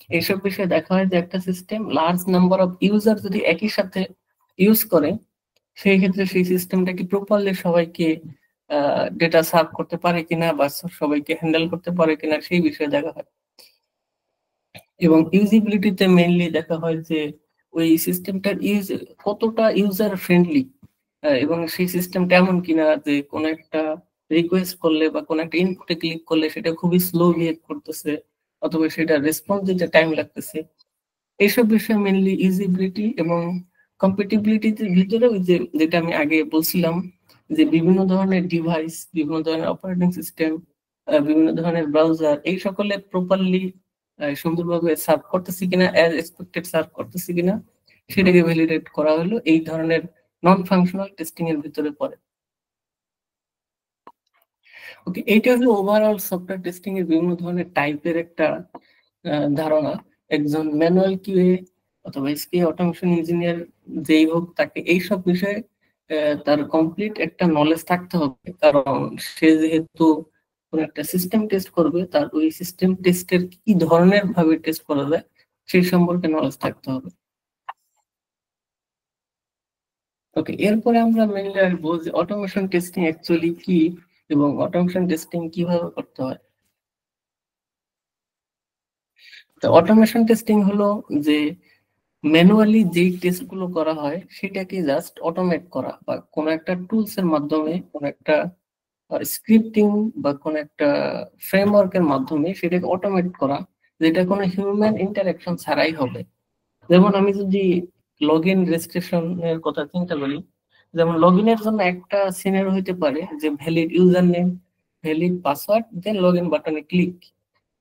এইসব বিষয়ে দেখা হয় যে একটা system large number of user যদি একই সাথে ইউজ করে, সেই ক্ষেত্রে সেই সিস্টেমটা কি প্রপারলি সবাইকে ডেটা সার্ভ করতে পারে কিনা, বা সবাইকে হ্যান্ডেল করতে পারে কিনা, সেই বিষয়ে দেখা হয়। এবং ইউজিবিলিটিতে মেইনলি দেখা হয় যে ওই সিস্টেমটার কতটা ইউজার ফ্রেন্ডলি, এবং সেই সিস্টেমটা এমন কিনা যে কোন একটা রিকোয়েস্ট করলে বা কোন একটা ইনপুটে ক্লিক করলে সেটা খুবই স্লো বিহেভ করতেছে, অথবা সেটা রেসপন্স দিতে টাইম লাগতেছে। এইসব বিষয়ে মেইনলি ইউজিবিলিটি এবং কম্পেটিবিলিটির ভিতরে ওই যে যেটা আমি আগে বলছিলাম, যে বিভিন্ন ধরনের ডিভাইস, বিভিন্ন ধরনের অপারেটিং সিস্টেম, বিভিন্ন ধরনের ব্রাউজার, এই সকলে প্রপারলি সুন্দরভাবে সার্ভ করতেছি কিনা, অ্যাজ এক্সপেক্টেড সার্ভ করতেছি কিনা, সেটাকে ভ্যালিডেট করা হলো এই ধরনের নন ফাংশনাল টেস্টিং এর ভিতরে পড়ে। ওকে, এইটা হলো ওভারঅল সফটওয়্যার টেস্টিং এর বিভিন্ন ধরনের টাইপের একটা ধারণা। একজন ম্যানুয়াল কিউএ অথবা এসকিউ অটোমেশন ইঞ্জিনিয়ার যেই হোক, তাকে এইসব বিষয়ে তার কমপ্লিট একটা নলেজ থাকতে হবে, কারণ সে যেহেতু কোন একটা সিস্টেম টেস্ট করবে, তার ওই সিস্টেম টেস্টের কি ধরনের ভাবে টেস্ট করা যায় সেই সম্পর্কে নলেজ থাকতে হবে। ওকে, এরপরে আমরা মেইনলি আসবো যে অটোমেশন টেস্টিং অ্যাকচুয়ালি কি এবং অটোমেশন টেস্টিং কিভাবে করতে হয়। তো অটোমেশন টেস্টিং হলো যে ম্যানুয়ালি যেই টেস্ট গুলো করা হয় সেটাকে জাস্ট অটোমেট করা, বা কোন একটা টুলস এর মাধ্যমে, কোন একটা স্ক্রিপ্টিং বা কোন একটা ফ্রেমওয়ার্কের মাধ্যমে সেটাকে অটোমেট করা, যেটা কোনো হিউম্যান ইন্টারাকশন ছাড়াই হবে। যেমন আমি যদি লগ ইন রেজিস্ট্রেশন এর কথা চিন্তা করি, যেমন লগ ইনের জন্য একটা সিনারিও হইতে পারে যে valid user name, valid password, then log in বাটনে ক্লিক।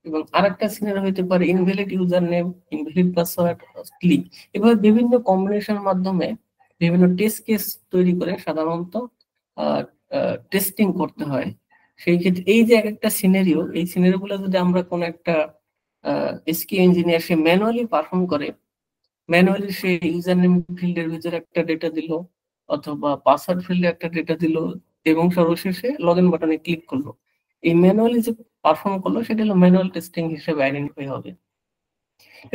এবং আরেকটা সিনারিও হইতে পারে invalid user name, invalid password, click. এভাবে বিভিন্ন কম্বিনেশনের মাধ্যমে বিভিন্ন টেস্ট কেস তৈরি করে সাধারণত টেস্টিং করতে হয়। সেই ক্ষেত্রে এই যে এক একটা সিনারিও, এই সিনারিও গুলো যদি আমরা কোন একটা এসকিউ ইঞ্জিনিয়ার সে ম্যানুয়ালি পারফর্ম করে, ম্যানুয়ালি সে ইউজার নেম ফিল্ডের ভিতরে একটা ডেটা দিল, অথবা পাসওয়ার্ড ফিল্ডে একটা ডেটা দিল, এবং সর্বশেষে লগ ইন বাটনে ক্লিক করলো, এই ম্যানুয়ালি যে পারফর্ম করলো সেটা হলো ম্যানুয়াল টেস্টিং হিসেবে আইডেন্টিফাই হবে।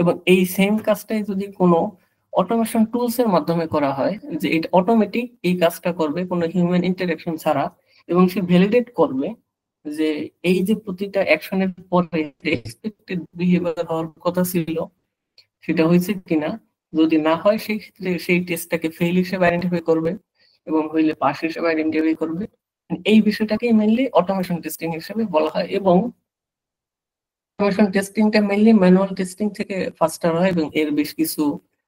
এবং এই সেম কাজটাই যদি কোনো অটোমেশন টুলস এর মাধ্যমে করা হয়, যে এটা অটোমেটিক এই কাজটা করবে কোনো হিউম্যান ইন্টারাকশন ছাড়া, এবং সে ভ্যালিডেট করবে যে এই যে প্রতিটা অ্যাকশনের পরে এক্সপেক্টেড বিহেভিয়ার হওয়ার কথা ছিল, সেটা হয়েছে কিনা। যদি না হয় সেই ক্ষেত্রে সেই টেস্টটাকে ফেল হিসেবে আইডেন্টিফাই করবে এবং হইলে পাস হিসেবে আইডেন্টিফাই করবে। এই বিষয়টাকে মেইনলি অটোমেশন টেস্টিং হিসেবে বলা হয় এবং অটোমেশন টেস্টিংটা মেইনলি ম্যানুয়াল টেস্টিং থেকে ফাস্টার হয় এবং এর বেশ কিছু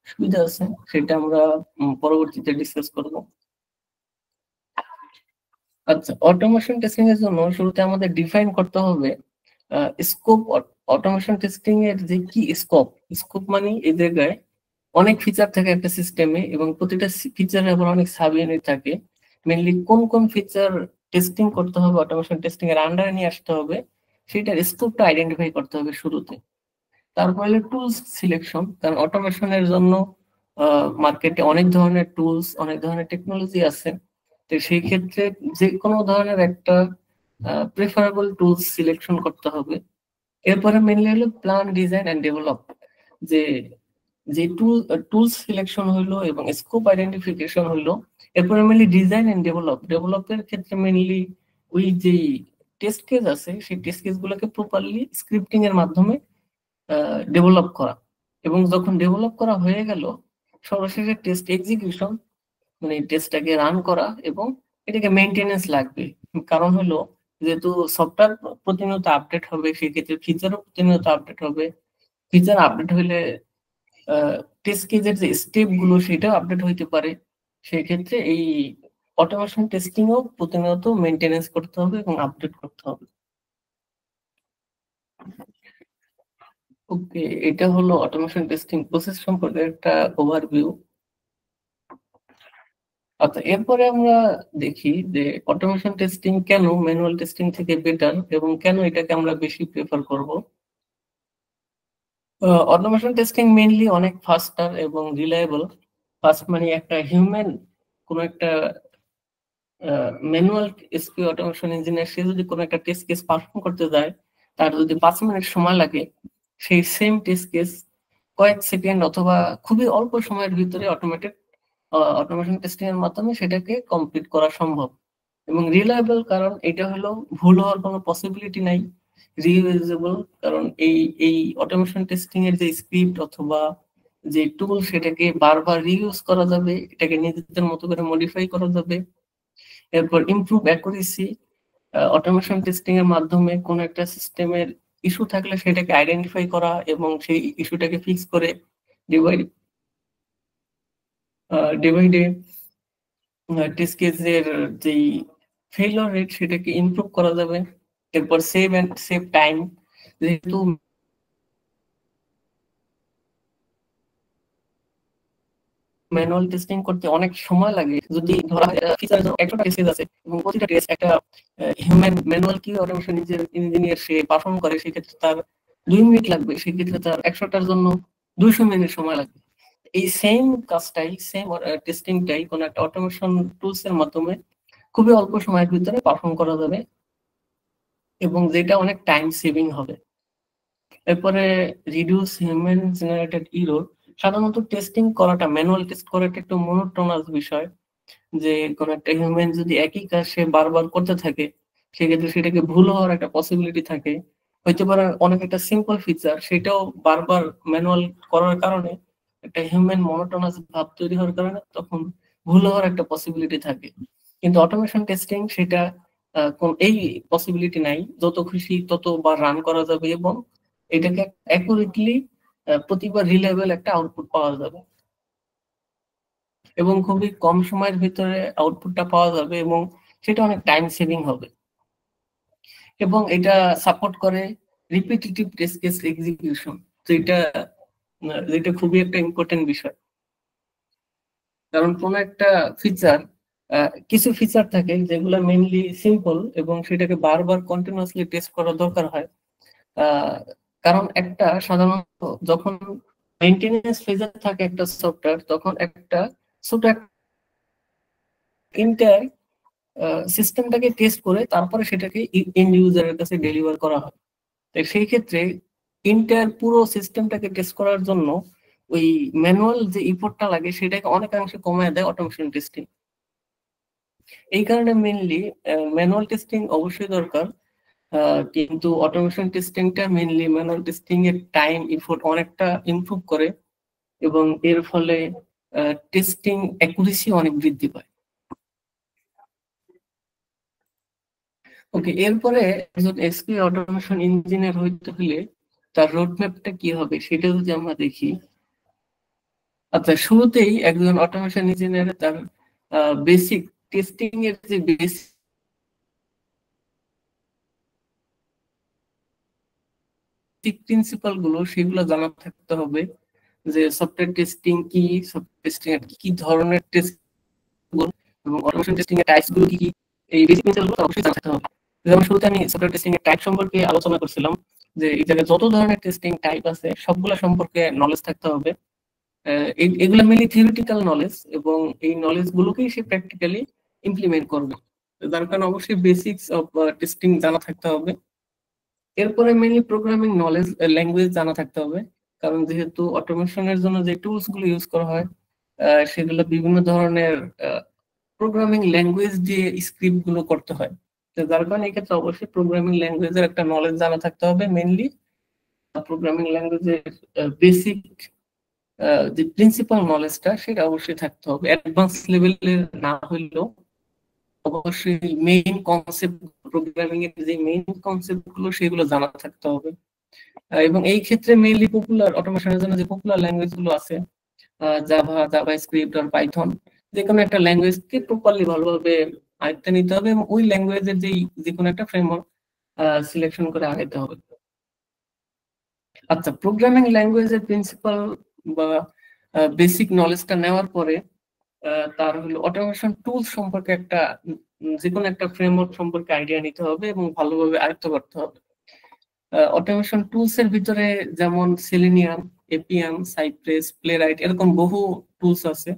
সুবিধা আছে, সেটা আমরা পরবর্তীতে ডিসকাস করব। আচ্ছা, অটোমেশন টেস্টিং এর জন্য শুরুতে আমাদের ডিফাইন করতে হবে স্কোপ। অটোমেশন টেস্টিং এর যে কি স্কোপ, স্কোপ মানে এই জায়গায় অনেক ফিচার থাকে একটা সিস্টেমে এবং প্রতিটা ফিচারে আবার অনেক সাব ইউনিট থাকে। মেনলি কোন কোন ফিচার টেস্টিং করতে হবে, অটোমেশন টেস্টিং এর আন্ডারে নিয়ে আসতে হবে, সেটার স্কোপটা আইডেন্টিফাই করতে হবে শুরুতে। তারপরে টুলস সিলেকশন, কারণ অটোমেশনের জন্য মার্কেটে অনেক ধরনের টুলস, অনেক ধরনের টেকনোলজি আছে। তো সেই ক্ষেত্রে যে কোনো ধরনের একটা প্রেফারেবল টুলস সিলেকশন করতে হবে। এরপরে মেনলি হলো প্ল্যান, ডিজাইন এন্ড ডেভেলপ। যে যে টুলস সিলেকশন হইলো এবং স্কোপ আইডেন্টিফিকেশন হইলো, এরপরে মেনলি ডিজাইন এন্ড ডেভেলপের ক্ষেত্রে মেনলি ওই যে টেস্ট কেস আছে সেই টেস্ট কেস গুলোকে প্রপারলি স্ক্রিপ্টিং এর মাধ্যমে ডেভেলপ করা। এবং যখন ডেভেলপ করা হয়ে গেল, সর্বশেষে টেস্ট এক্সিকিউশন, মানে টেস্টটাকে রান করা এবং এটাকে মেনটেনেন্স লাগবে। কারণ হলো যেহেতু সফটওয়্যার প্রতিনিয়ত আপডেট হবে, সেক্ষেত্রে ফিচারও প্রতিনিয়ত আপডেট হবে। ফিচার আপডেট হইলে টেস্ট কেসের যে স্টেপ গুলো সেটাও আপডেট হইতে পারে। সেই ক্ষেত্রে এই অটোমেশন টেস্টিংও প্রতিনিয়ত মেনটেনেন্স করতে হবে এবং আপডেট করতে হবে। ওকে, এটা হলো অটোমেশন টেস্টিং প্রসেস সম্পর্কে একটা ওভারভিউ। আচ্ছা, এরপরে আমরা দেখি যে অটোমেশন টেস্টিং কেন ম্যানুয়াল টেস্টিং থেকে বেটার এবং কেন এটাকে আমরা বেশি প্রেফার করব। অটোমেশন টেস্টিং মেইনলি অনেক ফাস্টার এবং রিলায়েবল। ফাস্ট মানে একটা হিউম্যান, কোন একটা ম্যানুয়াল এসপি অটোমেশন ইঞ্জিনিয়ার সে যদি কোনো একটা টেস্ট কেস পারফর্ম করতে যায়, তার যদি 5 মিনিট সময় লাগে, সেই সেম টেস্ট কেস কয়েক সেকেন্ড অথবা খুবই অল্প সময়ের ভিতরে অটোমেশন টেস্টিং এর মাধ্যমে সেটাকে কমপ্লিট করা সম্ভব। এবং রিলায়েবল কারণ এটা হলো ভুল হওয়ার কোনো পসিবিলিটি নাই। রিইউজেবল কারণ এই এই অটোমেশন টেস্টিং এর যে স্ক্রিপ্ট অথবা যে টুল সেটাকে বারবার রিইউজ করা যাবে, এটাকে নিজেদের মতো করে মডিফাই করা যাবে। এরপর ইমপ্রুভ অ্যাকুরেসি, অটোমেশন টেস্টিং এর মাধ্যমে কোন একটা সিস্টেমের ইস্যু থাকলে সেটাকে আইডেন্টিফাই করা এবং সেই ইস্যুটাকে ফিক্স করে ডিভাইড ডিভাইডে টেস্ট কেসের যেই ফেইলিওর রেট সেটাকে ইমপ্রুভ করা যাবে। এরপর সেভ টাইম, যেহেতু ম্যানুয়াল টেস্টিং করতে অনেক সময় লাগে, যদি ধরা হয় ফিচার 100টা টেস্ট আছে এবং প্রতিটা টেস্ট একটা হিউম্যান ম্যানুয়াল কি অটোমেশন ইঞ্জিনিয়ার সে পারফর্ম করে, সেক্ষেত্রে তার 2 মিনিট লাগবে, সেক্ষেত্রে তার 100টার জন্য 200 মিনিট সময় লাগবে। এই সেম কাজটাই, সেম টেস্টিংটাই কোন একটা অটোমেশন টুলস এর মাধ্যমে খুবই অল্প সময়ের ভিতরে পারফর্ম করা যাবে এবং যেটা অনেক টাইম সেভিং হবে। এরপরে রিডিউস হিউম্যান জেনারেটেড এরর। সাধারণত টেস্টিং করাটা, ম্যানুয়াল টেস্ট করাটা একটু মনোটোনাস বিষয়। যে কোন একটা হিউম্যান যদি একই কাজ সে বারবার করতে থাকে, সেক্ষেত্রে সেটাকে ভুল হওয়ার একটা পসিবিলিটি থাকে। হইতে পারে অনেক একটা সিম্পল ফিচার, সেটাও বারবার ম্যানুয়াল করার কারণে একটা হিউম্যান মনোটোনাস ভাব তৈরি হওয়ার কারণে তখন ভুল হওয়ার একটা পসিবিলিটি থাকে। কিন্তু অটোমেশন টেস্টিং সেটা এই পসিবিলিটি নাই, যত খুশি ততবার রান করা যাবে এবং এটাকে অ্যাকুরেটলি প্রতিবার রিলেভেল একটা আউটপুট পাওয়া যাবে এবং খুবই কম সময়ের ভিতরে আউটপুটটা পাওয়া যাবে এবং সেটা অনেক টাইম সেভিং হবে। এবং এটা সাপোর্ট করে রিপিটিটিভ টেস্ট কেস এক্সিকিউশন, তো এটা খুবই একটা ইম্পর্টেন্ট বিষয়। কারণ কোন একটা ফিচার, কিছু ফিচার থাকে যেগুলো মেইনলি সিম্পল এবং সেটাকে বারবার কন্টিনিউয়াসলি টেস্ট করা দরকার হয়। কারণ একটা সাধারণত যখন মেইনটেনেন্স ফেজে থাকে একটা সফটওয়্যার, তখন একটা সফটওয়্যার ইন্টার সিস্টেমটাকে টেস্ট করে তারপরে সেটাকে এন্ড ইউজারের কাছে ডেলিভার করা হয়। তো সেই ক্ষেত্রে ইন্টার পুরো সিস্টেমটাকে টেস্ট করার জন্য ওই ম্যানুয়াল যে ইফোর্টটা লাগে সেটাকে অনেকাংশে কমায় দেয় অটোমেশন টেস্টিং। এই কারণে মেইনলি ম্যানুয়াল টেস্টিং অবশ্যই দরকার, কিন্তু অটোমেশন টেস্টিংটা মেইনলি ম্যানুয়াল টেস্টিং এর টাইম ইফোর্ট অনেকটা ইমপ্রুভ করে এবং এর ফলে টেস্টিং অ্যাকুরেসি অনেক বৃদ্ধি পায়। ওকে, এরপরে একজন এসপি অটোমেশন ইঞ্জিনিয়ার হইতে হলে তার রোডম্যাপটা কি হবে সেটা যদি আমরা দেখি। আচ্ছা, শুরুতেই একজন অটোমেশন ইঞ্জিনিয়ার তার বেসিক টেস্টিং এর যে বেসিক প্রিন্সিপাল গুলো সেগুলো জানা থাকতে হবে, যে সফটওয়্যার টেস্টিং কি, সফটওয়্যার টেস্টিং এর কি ধরনের টেস্ট এবং অটোমেশন টেস্টিং এর টাইপস গুলো কি, এই বেসিক প্রিন্সিপাল গুলো অবশ্যই জানা থাকতে হবে। যেমন শুরুতে আমি সফটওয়্যার টেস্টিং এর টাইপ সম্পর্কে আলোচনা করছিলাম, যে এই জায়গায় যত ধরনের টেস্টিং টাইপ আছে সবগুলো সম্পর্কে নলেজ থাকতে হবে। এগুলো মেনলি থিওরিটিক্যাল নলেজ, এবং এই নলেজ গুলোকেই সে প্র্যাকটিক্যালি ইমপ্লিমেন্ট করবে, যার কারণে অবশ্যই বেসিক্স অফ টেস্টিং জানা থাকতে হবে। এরপরে মেনলি প্রোগ্রামিং নলেজ, ল্যাঙ্গুয়েজ জানা থাকতে হবে, কারণ যেহেতু অটোমেশনের জন্য যে টুলস গুলো ইউজ করা হয় সেগুলো বিভিন্ন ধরনের প্রোগ্রামিং ল্যাঙ্গুয়েজ দিয়ে স্ক্রিপ্ট গুলো করতে হয়। তো যার কারণে এক্ষেত্রে অবশ্যই প্রোগ্রামিং ল্যাঙ্গুয়েজের একটা নলেজ জানা থাকতে হবে। মেনলি প্রোগ্রামিং ল্যাঙ্গুয়েজের বেসিক যে প্রিন্সিপাল নলেজটা সেটা অবশ্যই থাকতে হবে, অ্যাডভান্স লেভেলের না হইলেও অবশ্যই মেইন কনসেপ্ট, প্রোগ্রামিং এর যে মেইন কনসেপ্ট গুলো সেগুলো জানা থাকতে হবে। এবং এই ক্ষেত্রে মেইনলি পপুলার অটোমেশনের জন্য যে পপুলার ল্যাঙ্গুয়েজ গুলো আছে, জাভা, জাভা স্ক্রিপ্ট আর পাইথন, যে কোনো একটা ল্যাঙ্গুয়েজকে প্রপারলি ভালোভাবে আয়ত্তে নিতে হবে এবং ওই ল্যাঙ্গুয়েজের যে কোনো একটা ফ্রেমওয়ার্ক সিলেকশন করে আগাইতে হবে। আচ্ছা, প্রোগ্রামিং ল্যাঙ্গুয়েজের প্রিন্সিপাল বা বেসিক নলেজটা নেওয়ার পরে তার হলো অটোমেশন টুলস সম্পর্কে একটা যে কোনো একটা ফ্রেমওয়ার্ক সম্পর্কে আইডিয়া নিতে হবে এবং ভালোভাবে আয়ত্ত করতে হবে। অটোমেশন টুলস এর ভিতরে যেমন সেলেনিয়াম, এপিএম, সাইপ্রেস, প্লেরাইট এরকম বহু টুলস আছে।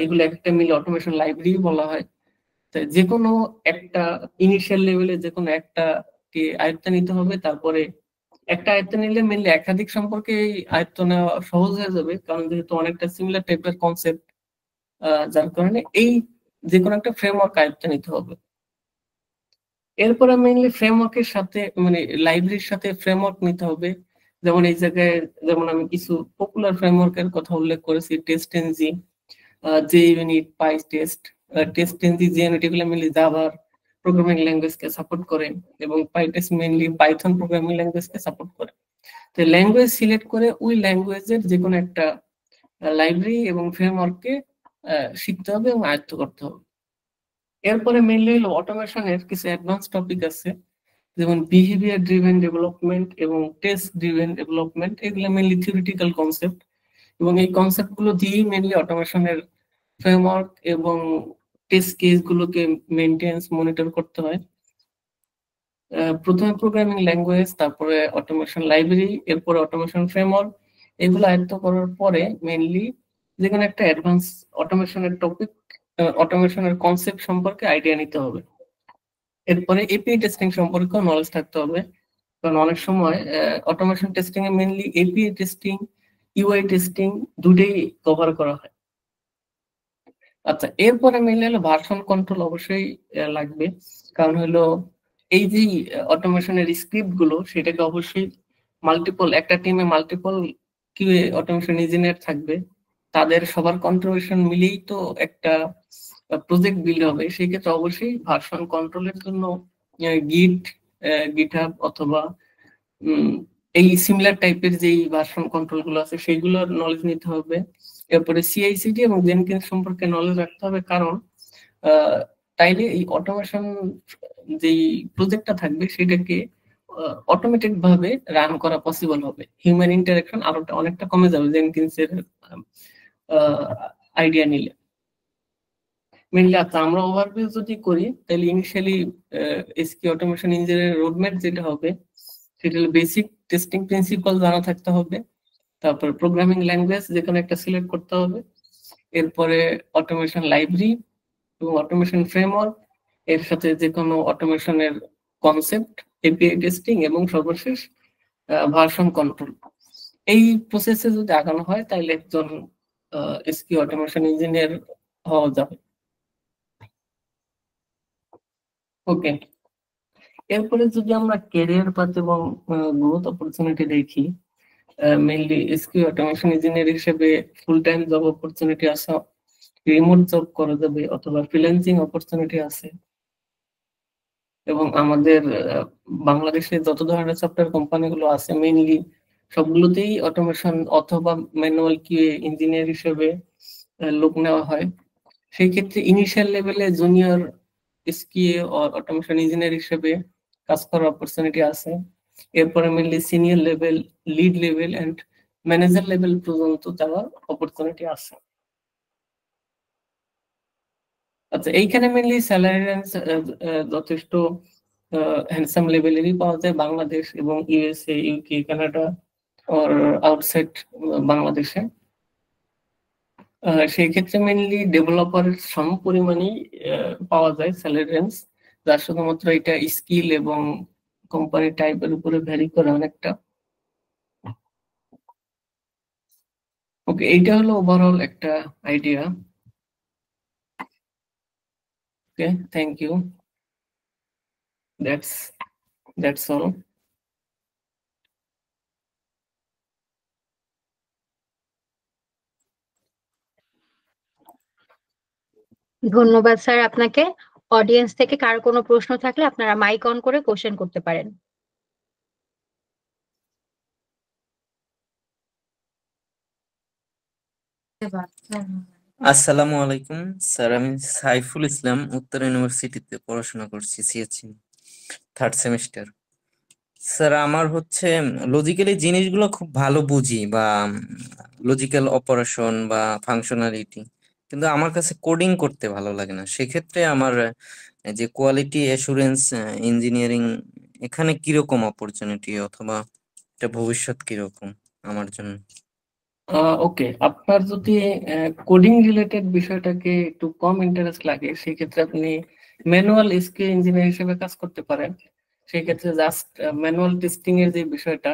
এগুলো একটা মিলে অটোমেশন লাইব্রেরি বলা হয়। যে কোনো একটা ইনিশিয়াল লেভেলে যে কোনো একটা কে আয়ত্তে নিতে হবে, তারপরে একটা আয়ত্তে নিলে মেনলি একাধিক সম্পর্কে আয়ত্ত নেওয়া সহজ হয়ে যাবে, কারণ যেহেতু অনেকটা সিমিলার টাইপের কনসেপ্ট, যার কারণে এই যে কোনো একটা ফ্রেমওয়ার্ক আয়ত্তে নিতে হবে। এরপরে মেইনলি ফ্রেমওয়ার্কের সাথে মানে লাইব্রেরির সাথে ফ্রেমওয়ার্ক নিতে হবে। যেমন এই জায়গায় যেমন আমি কিছু পপুলার ফ্রেমওয়ার্কের কথা উল্লেখ করেছি, টেস্টেনজি, JUnit, পাইটেস্ট, টেস্টেনজি, JUnit এগুলো মেইনলি জাভার প্রোগ্রামিং ল্যাঙ্গুয়েজকে সাপোর্ট করে, এবং পাইটেস্ট মেইনলি পাইথন প্রোগ্রামিং ল্যাঙ্গুয়েজকে সাপোর্ট করে। তো ল্যাঙ্গুয়েজ সিলেক্ট করে ওই ল্যাঙ্গুয়েজের যে কোনো একটা লাইব্রেরি এবং ফ্রেমওয়ার্ককে শিখতে হবে এবং আয়ত্ত করতে হবে। এরপরে মেইনলি হলো অটোমেশনের কিছু অ্যাডভান্স টপিক আছে, যেমন বিহেভিয়ার ড্রিভেন ডেভেলপমেন্ট এবং টেস্ট ড্রিভেন ডেভেলপমেন্ট, এগুলো মেইনলি থিওরিটিক্যাল কনসেপ্ট, এবং এই কনসেপ্ট গুলো দিয়েই মেইনলি অটোমেশনের ফ্রেমওয়ার্ক এবং টেস্ট কেস গুলোকে মেনটেন্স মনিটর করতে হয়। প্রথমে প্রোগ্রামিং ল্যাঙ্গুয়েজ, তারপরে অটোমেশন লাইব্রেরি, এরপরে অটোমেশন ফ্রেমওয়ার্ক, এগুলো আয়ত্ত করার পরে মেইনলি যে কোনো একটা অ্যাডভান্স অটোমেশনের টপিক, অটোমেশনের কনসেপ্ট সম্পর্কে আইডিয়া নিতে হবে। এরপরে এপিআই টেস্টিং সম্পর্কেও নলেজ থাকতে হবে, কারণ অনেক সময় অটোমেশন টেস্টিং এ mainly API testing, UI testing দুটোই কভার করা হয়। আচ্ছা, এরপরে মেইনলি হলো ভার্সন কন্ট্রোল অবশ্যই লাগবে, কারণ হলো এই যে অটোমেশনের স্ক্রিপ্ট গুলো সেটাকে অবশ্যই মাল্টিপল, একটা টিমে মাল্টিপল কিউএ অটোমেশন ইঞ্জিনিয়ার থাকবে, তাদের সবার কন্ট্রিবিউশন মিলেই তো একটা প্রজেক্ট বিল্ড হবে। সেই ক্ষেত্রে অবশ্যই ভার্সন কন্ট্রোলের জন্য গিট, গিটহাব অথবা এই সিমিলার টাইপের যেই ভার্সন কন্ট্রোল গুলো আছে সেইগুলোর নলেজ নিতে হবে। এরপরে সিআইসিডি এবং জেনকিন্স সম্পর্কে নলেজ রাখতে হবে, কারণ তাইলে এই অটোমেশন যেই প্রজেক্টটা থাকবে সেটাকে অটোমেটেড ভাবে রান করা পসিবল হবে, হিউম্যান ইন্টারাকশন আরো অনেকটা কমে যাবে জেনকিন্সের আইডিয়া নিলে। মেনলি আচ্ছা, আমরা ওভারভিউ যদি করি তাহলে ইনিশিয়ালি এসকি অটোমেশন ইঞ্জিনিয়ারিং রোডম্যাপ যেটা হবে সেটা হলো বেসিক টেস্টিং প্রিন্সিপাল জানা থাকতে হবে, তারপর প্রোগ্রামিং ল্যাঙ্গুয়েজ যে কোনো একটা সিলেক্ট করতে হবে, এরপরে অটোমেশন লাইব্রেরি এবং অটোমেশন ফ্রেমওয়ার্ক, এর সাথে যে কোনো অটোমেশনের কনসেপ্ট, এপিআই টেস্টিং এবং সর্বশেষ ভার্সন কন্ট্রোল। এই প্রসেসে যদি আগানো হয় তাহলে একজন এসকি অটোমেশন ইঞ্জিনিয়ার হওয়া যাবে। ওকে, এরপরে যদি আমরা ক্যারিয়ার পাথ এবং গ্রোথ অপরচুনিটি দেখি, মেইনলি এসকিউ অটোমেশন ইঞ্জিনিয়ার হিসেবে ফুল টাইম জব অপরচুনিটি আছে, রিমোট জব করা যাবে অথবা ফ্রিল্যান্সিং অপরচুনিটি আছে। এবং আমাদের বাংলাদেশে যত ধরনের সফটওয়্যার কোম্পানিগুলো আছে মেইনলি সবগুলোতেই অটোমেশন অথবা ম্যানুয়াল কিউএ ইঞ্জিনিয়ার হিসেবে লোক নেওয়া হয়। সেই ক্ষেত্রে ইনিশিয়াল লেভেলে junior SQA or automation engineer হিসেবে কাজ করার অপরচুনিটি আছে। এরপরে mainly senior level, lead level and manager level পর্যন্ত যাওয়ার অপরচুনিটি আছে। আচ্ছা, এইখানে মেইনলি স্যালারি রেঞ্জ যথেষ্ট হ্যান্ডসাম লেভেলেরই পাওয়া যায় বাংলাদেশ এবং USA, UK, Canada or outside বাংলাদেশে। সেই ক্ষেত্রে মেইনলি ডেভেলপারের সম পরিমাণেই পাওয়া যায় স্যালারি রেঞ্জ, যা শুধুমাত্র এটা স্কিল এবং কোম্পানি টাইপের উপরে ভ্যারি করে অনেকটা। ওকে, এইটা হলো ওভারঅল একটা idea. Okay, thank you, that's all. ধন্যবাদ স্যার আপনাকে। অডিয়েন্স থেকে কার কোনো প্রশ্ন থাকলে আপনারা মাইক অন করে কোশ্চেন করতে পারেন। আসসালামু আলাইকুম স্যার, আমি সাইফুল ইসলাম উত্তর ইউনিভার্সিটিতে পড়াশোনা করছি, সিএসসি থার্ড সেমিস্টার। স্যার আমার হচ্ছে লজিক্যালি জিনিসগুলো খুব ভালো বুঝি, বা লজিক্যাল অপারেশন বা ফাংশনালিটি, কিন্তু আমার কাছে কোডিং করতে ভালো লাগে না। সেক্ষেত্রে আমার যে কোয়ালিটি অ্যাসুরেন্স ইঞ্জিনিয়ারিং, এখানে কিরকম অপরচুনিটি অথবা এটা ভবিষ্যৎ কিরকম আমার জন্য? ওকে, আপনার যদি কোডিং রিলেটেড বিষয়টাকে একটু কম ইন্টারেস্ট লাগে সেক্ষেত্রে আপনি ম্যানুয়াল এসকিউ ইঞ্জিনিয়ার হিসেবে কাজ করতে পারেন। সেই ক্ষেত্রে জাস্ট ম্যানুয়াল টেস্টিং এর যে বিষয়টা,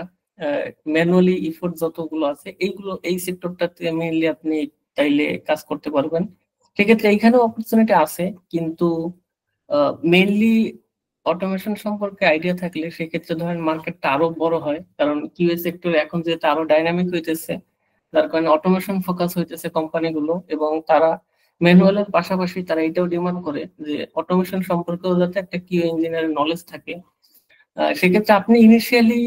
ম্যানুয়ালি ইফোর্ট যতগুলো আছে এইগুলো এই সেক্টরটাতে মেইনলি আপনি চাইলে কাজ করতে পারবেন। সেক্ষেত্রে এইখানেও অপরচুনিটি আছে, কিন্তু মেইনলি অটোমেশন সম্পর্কে আইডিয়া থাকলে সেক্ষেত্রে ধরেন মার্কেটটা আরো বড় হয়, কারণ কিউএ সেক্টর এখন যেহেতু আরো ডাইনামিক হইতেছে, যার কারণে অটোমেশন ফোকাস হইতেছে কোম্পানিগুলো, এবং তারা ম্যানুয়ালের পাশাপাশি তারা এটাও ডিমান্ড করে যে অটোমেশন সম্পর্কেও যাতে একটা কিউ ইঞ্জিনিয়ারের নলেজ থাকে। সেক্ষেত্রে আপনি ইনিশিয়ালি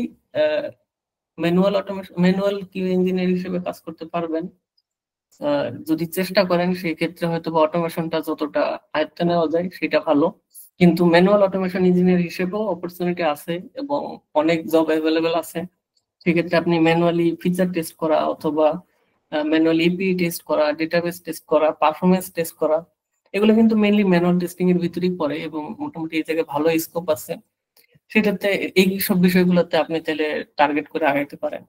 ম্যানুয়াল কিউ ইঞ্জিনিয়ার হিসেবে কাজ করতে পারবেন যদি চেষ্টা করেন। সেই ক্ষেত্রে হয়তো বা অটোমেশনটা যতটা আয়ত্তে নেওয়া যায় সেটা ভালো, কিন্তু ম্যানুয়াল অটোমেশন ইঞ্জিনিয়ার হিসেবেও অপরচুনিটি আছে এবং অনেক জব অ্যাভেলেবেল আছে। সেক্ষেত্রে আপনি ম্যানুয়ালি ফিচার টেস্ট করা অথবা ম্যানুয়ালি এপিআই টেস্ট করা, ডেটাবেস টেস্ট করা, পারফরমেন্স টেস্ট করা, এগুলো কিন্তু মেইনলি ম্যানুয়াল টেস্টিং এর ভিতরেই পড়ে এবং মোটামুটি এই জায়গায় ভালো স্কোপ আছে। সেটাতে এই সব বিষয়গুলোতে আপনি তাহলে টার্গেট করে আগাইতে পারেন।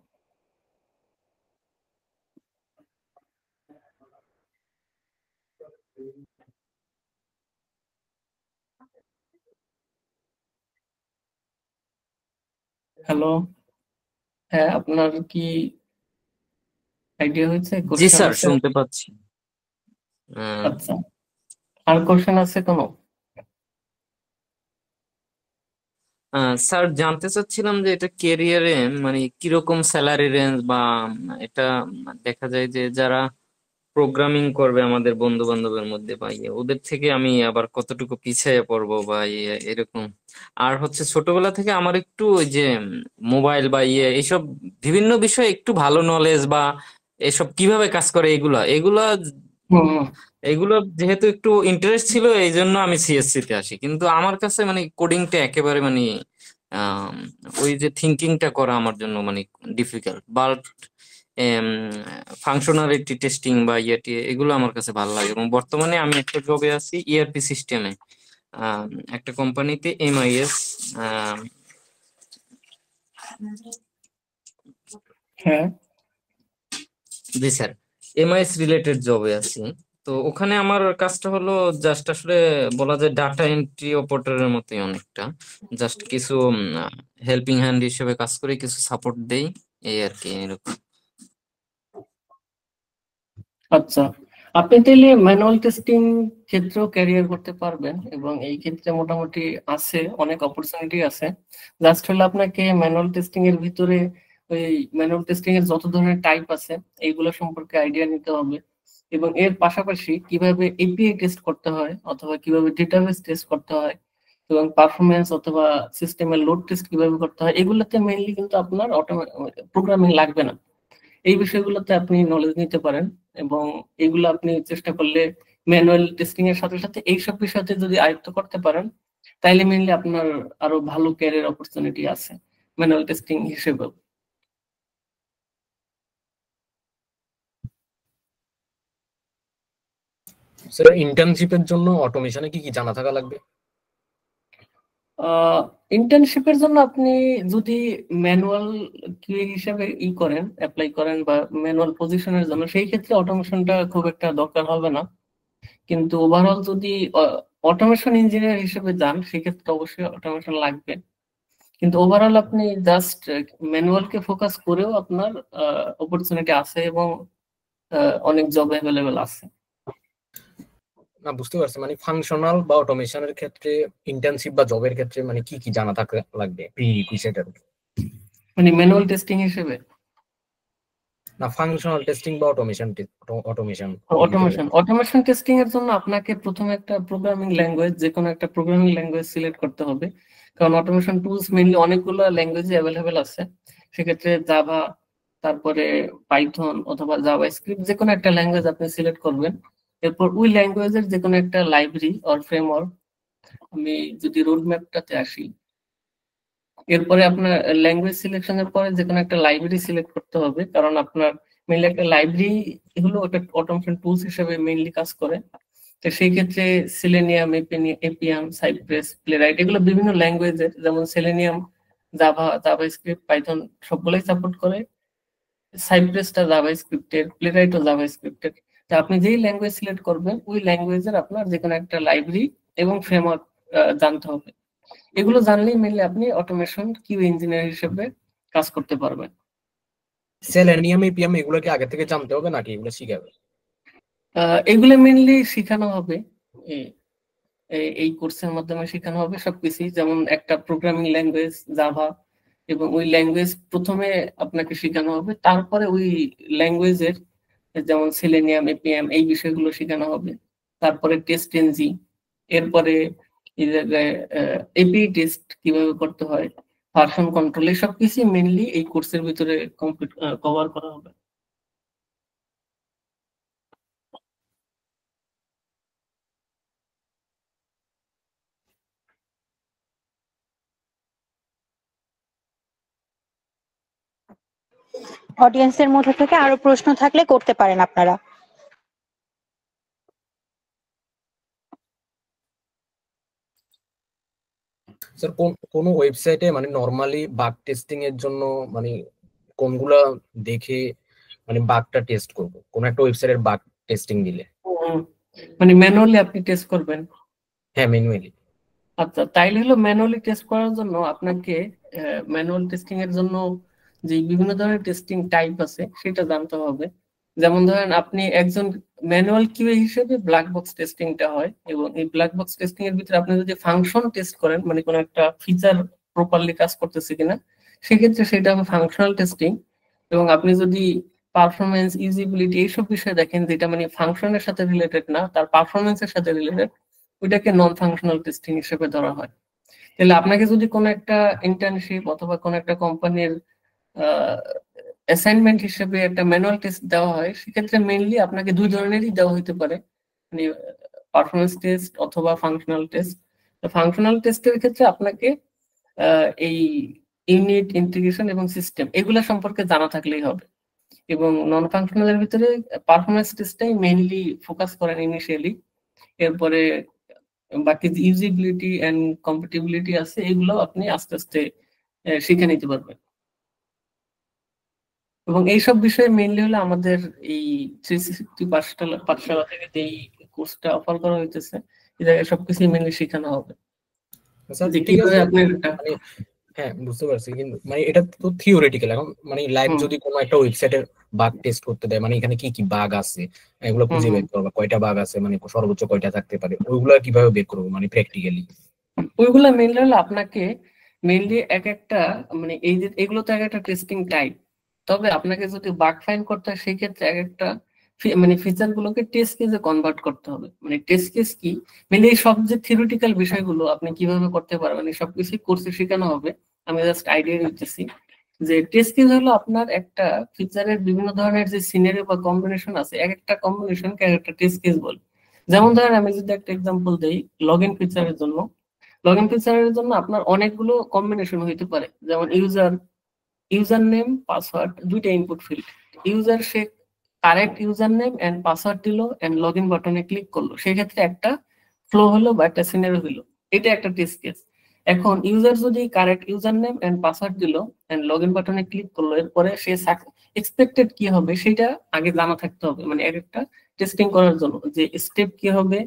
হ্যালো, হ্যাঁ, আপনার কি আইডিয়া হয়েছে? জি কোশ্চেন স্যার, আছে? শুনতে পাচ্ছি। আচ্ছা, আর কোশ্চেন আছে কোনো? স্যার জানতে চাচ্ছিলাম যে এটা কেরিয়ারে মানে কিরকম স্যালারি রেঞ্জ, বা এটা দেখা যায় যে যারা প্রোগ্রামিং করবে আমাদের বন্ধু বান্ধবের মধ্যে, বা ওদের থেকে আমি আবার কতটুকু পিছিয়ে পড়বো, বা এরকম। আর হচ্ছে ছোটবেলা থেকে আমার একটু ওই যে মোবাইল বা এইসব বিভিন্ন বিষয়ে একটু ভালো নলেজ, বা এসব কিভাবে কাজ করে এগুলা এগুলা হুম, এগুলো যেহেতু একটু ইন্টারেস্ট ছিল, এই জন্য আমি সিএসসি তে আসি। কিন্তু আমার কাছে মানে কোডিংটা একেবারে মানে আম, ওই যে থিঙ্কিংটা করা আমার জন্য মানে ডিফিকাল্ট, বাট ফাংশনালিটি টেস্টিং বা এগুলো আমার কাছে ভালো লাগে। এবং বর্তমানে আমি একটা জবে আছি ইআরপি সিস্টেমে, একটা কোম্পানিতে এমআইএস। হ্যাঁ, জি স্যার, এমআইএস রিলেটেড জবে আছি। তো ওখানে আমার কাজটা হলো জাস্ট আসলে বলা যায় ডাটা এন্ট্রি অপারেটরের মতোই অনেকটা। জাস্ট কিছু হেল্পিং হ্যান্ড হিসেবে কাজ করে কিছু সাপোর্ট দেই, এই আর কি, এরকম। আচ্ছা, আপনি তাহলে ম্যানুয়াল টেস্টিং ক্ষেত্রেও ক্যারিয়ার করতে পারবেন এবং এই ক্ষেত্রে মোটামুটি আছে, অনেক অপরচুনিটি আছে। জাস্ট হলো আপনাকে ম্যানুয়াল টেস্টিং এর ভিতরে ওই ম্যানুয়াল টেস্টিং এর যত ধরনের টাইপ আছে এইগুলো সম্পর্কে আইডিয়া নিতে হবে, এবং এর পাশাপাশি কিভাবে এপিআই টেস্ট করতে হয় অথবা কিভাবে ডেটাবেস টেস্ট করতে হয় এবং পারফরমেন্স অথবা সিস্টেমের লোড টেস্ট কিভাবে করতে হয়, এগুলোতে মেইনলি কিন্তু আপনার প্রোগ্রামিং লাগবে না। এই বিষয়গুলোতে আপনি নলেজ নিতে পারেন, এবং এগুলো আপনি চেষ্টা করলে ম্যানুয়াল টেস্টিং এর সাথে সাথে এইসব বিষয়তে যদি আয়ত্ত করতে পারেন, তাইলে মেইনলি আপনার আরো ভালো ক্যারিয়ার অপরচুনিটি আছে ম্যানুয়াল টেস্টিং হিসেবেও। স্যার ইন্টার্নশিপের জন্য অটোমেশনে কি কি জানা থাকা লাগবে? ইন্টার্নশিপের জন্য আপনি যদি ম্যানুয়াল কিউএ হিসেবে অ্যাপ্লাই করেন বা ম্যানুয়াল পজিশনের জন্য, সেই ক্ষেত্রে অটোমেশনটা খুব একটা দরকার হবে না। কিন্তু ওভারঅল যদি অটোমেশন ইঞ্জিনিয়ার হিসেবে যান, সেক্ষেত্রে অবশ্যই অটোমেশন লাগবে। কিন্তু ওভারঅল আপনি জাস্ট ম্যানুয়ালকে ফোকাস করেও আপনার অপরচুনিটি আছে এবং অনেক জব অ্যাভেলেবেল আছে। না, বুঝতে পারছি, মানে ফাংশনাল বা অটোমেশনের ক্ষেত্রে ইন্টার্নশিপ বা জবের ক্ষেত্রে মানে কি কি জানা থাকা লাগবে প্রিরিকুইজিট? মানে ম্যানুয়াল টেস্টিং হিসেবে না, ফাংশনাল টেস্টিং বা অটোমেশন অটোমেশন টেস্টিং এর জন্য আপনাকে প্রথমে একটা প্রোগ্রামিং ল্যাঙ্গুয়েজ, যে কোনো একটা প্রোগ্রামিং ল্যাঙ্গুয়েজ সিলেক্ট করতে হবে, কারণ অটোমেশন টুলস মেইনলি অনেকগুলো ল্যাঙ্গুয়েজে অ্যাভেলেবেল আছে। সেক্ষেত্রে জাভা, তারপরে পাইথন অথবা জাভাস্ক্রিপ্ট, যে কোনো একটা ল্যাঙ্গুয়েজ আপনি সিলেক্ট করবেন। এরপর ওই ল্যাঙ্গুয়েজের যে কোনো একটা লাইব্রেরি অর ফ্রেমওয়ার্ক, আমি যদি রোড ম্যাপটাতে আসি, এরপরে আপনার ল্যাঙ্গুয়েজ সিলেকশনের পরে যে কোনো একটা লাইব্রেরি সিলেক্ট করতে হবে, কারণ আপনার মেইনলি একটা লাইব্রেরি হলো ওটা অটোমেশন টুলস হিসেবে মেইনলি কাজ করে। তো সেই ক্ষেত্রে সেলেনিয়াম, এপিয়াম, সাইপ্রেস, প্লেরাইট, এগুলো বিভিন্ন ল্যাঙ্গুয়েজের, যেমন সেলেনিয়াম জাভাস্ক্রিপ্ট, পাইথন সবগুলোই সাপোর্ট করে। সাইপ্রেসটা জাভাস্ক্রিপ্টের, প্লেরাইটও জাভাস্ক্রিপ্টের। তো আপনি যেই ল্যাঙ্গুয়েজ সিলেক্ট করবেন ওই ল্যাঙ্গুয়েজের আপনার যে কোনো একটা লাইব্রেরি এবং ফ্রেমওয়ার্ক জানতে হবে। এগুলো জানলেই মেনলি আপনি অটোমেশন কিউ ইঞ্জিনিয়ার হিসেবে কাজ করতে পারবেন। সেলেনিয়াম, এপিএম এগুলো কি আগে থেকে জানতে হবে নাকি এগুলো শিখাবে? এগুলো মেনলি শেখানো হবে, এই কোর্সের মাধ্যমে শেখানো হবে সবকিছু। যেমন একটা প্রোগ্রামিং ল্যাঙ্গুয়েজ জাভা, এবং ওই ল্যাঙ্গুয়েজ প্রথমে আপনাকে শেখানো হবে, তারপরে ওই ল্যাঙ্গুয়েজের যেমন সেলেনিয়াম, এপিএম এই বিষয়গুলো শেখানো হবে। তারপরে টেস্ট এনজি, এরপরে এই জায়গায় এপিআই টেস্ট কিভাবে করতে হয়, ভার্সন কন্ট্রোল, এই সবকিছু মেনলি এই কোর্সের ভিতরে কভার করা হবে। অডিয়েন্সের মধ্যে থেকে আরো প্রশ্ন থাকলে করতে পারেন আপনারা। স্যার কোন ওয়েবসাইটে মানে নরমালি বাগ টেস্টিং এর জন্য মানে কোনগুলা দেখে মানে বাগটা টেস্ট করব? কোন একটা ওয়েবসাইটের বাগ টেস্টিং দিলে মানে ম্যানুয়ালি আপনি টেস্ট করবেন? হ্যাঁ, ম্যানুয়ালি। আচ্ছা, তাইলে হলো ম্যানুয়ালি টেস্ট করার জন্য আপনাকে ম্যানুয়াল টেস্টিং এর জন্য যে বিভিন্ন ধরনের টেস্টিং টাইপ আছে সেটা জানতে হবে। যেমন ধরেন আপনি একজন ম্যানুয়াল কিউএ হিসেবে ব্ল্যাক বক্স টেস্টিংটা হয়, এবং এই ব্ল্যাক বক্স টেস্টিং এর ভিতরে আপনি যদি ফাংশন টেস্ট করেন, মানে কোনো একটা ফিচার প্রপারলি কাজ করতেছে কিনা, সেক্ষেত্রে সেটা হবে ফাংশনাল টেস্টিং। এবং আপনি যদি পারফরমেন্স, ইউজিবিলিটি এইসব বিষয় দেখেন যেটা মানে ফাংশনের সাথে রিলেটেড না, তার পারফরমেন্সের সাথে রিলেটেড, ওইটাকে নন ফাংশনাল টেস্টিং হিসেবে ধরা হয়। তাহলে আপনাকে যদি কোনো একটা ইন্টার্নশিপ অথবা কোনো একটা কোম্পানির অ্যাসাইনমেন্ট হিসেবে একটা ম্যানুয়াল টেস্ট দেওয়া হয়, সেক্ষেত্রে মেইনলি আপনাকে দুই ধরনেরই দেওয়া হতে পারে, মানে পারফরমেন্স টেস্ট অথবা ফাংশনাল টেস্ট। ফাংশনাল টেস্টের ক্ষেত্রে আপনাকে এই ইউনিট, ইন্টিগ্রেশন এবং সিস্টেম এগুলা সম্পর্কে জানা থাকলেই হবে। এবং নন ফাংশনালের ভিতরে পারফরমেন্স টেস্টটাই মেইনলি ফোকাস করেন ইনিশিয়ালি। এরপরে বাকি যে ইউজিবিলিটি এন্ড কম্প্যাটিবিলিটি আছে এগুলো আপনি আস্তে আস্তে শিখে নিতে পারবেন। এবং এইসব বিষয়ে মেইনলি হলো আমাদের এই 360 পাঠশালা থেকে যে কোর্সটা অফার করা হইতেছে, এই জায়গায় সবকিছু মেইনলি শেখানো হবে। যে কিভাবে আপনি হ্যাঁ, বুঝতে পারছি, কিন্তু মানে এটা তো থিওরিটিক্যাল। এখন মানে লাইভ যদি কোনো একটা ওয়েবসাইটের বাগ টেস্ট করতে দেয়, মানে এখানে কি কি বাগ আছে এগুলো খুঁজে বের করবো, কয়টা বাগ আছে, মানে সর্বোচ্চ কয়টা থাকতে পারে, ওইগুলা কিভাবে বের করবো মানে প্র্যাকটিক্যালি? ওইগুলা মেইনলি হলো আপনাকে মেইনলি এক একটা মানে এই যে এগুলো তো এক একটা টেস্টিং টাইপ, তবে আপনাকে যদি বাগ ফাইন্ড করতে হয় সেই ক্ষেত্রে এক একটা মানে ফিচার গুলোকে টেস্ট কেসে কনভার্ট করতে হবে। মানে টেস্ট কেস কি, মানে এই সব যে থিওরিটিক্যাল বিষয়গুলো আপনি কিভাবে করতে পারবেন এই সবকিছু কোর্সে শেখানো হবে। আমি জাস্ট আইডিয়া দিতেছি যে টেস্ট কেস হলো আপনার একটা ফিচারের বিভিন্ন ধরনের যে সিনারিও বা কম্বিনেশন আছে, এক একটা কম্বিনেশনকে এক একটা টেস্ট কেস বলে। যেমন ধরেন আমি যদি একটা এক্সাম্পল দেই, লগ ইন ফিচারের জন্য আপনার অনেকগুলো কম্বিনেশন হইতে পারে। যেমন ইউজার নেম পাসওয়ার্ড দুইটা ইনপুট ফিল্ড, ইউজার সে correct user name and password দিল এন্ড লগ ইন বাটনে ক্লিক করলো, সেই ক্ষেত্রে একটা ফ্লো হলো বা একটা সিনারিও হলো, এটা একটা টেস্ট কেস। এখন ইউজার যদি correct user name and password দিল এন্ড লগ ইন বাটনে ক্লিক করলো, এরপরে সে এক্সপেক্টেড কি হবে সেটা আগে জানা থাকতে হবে। মানে এক একটা টেস্টিং করার জন্য যে স্টেপ কি হবে,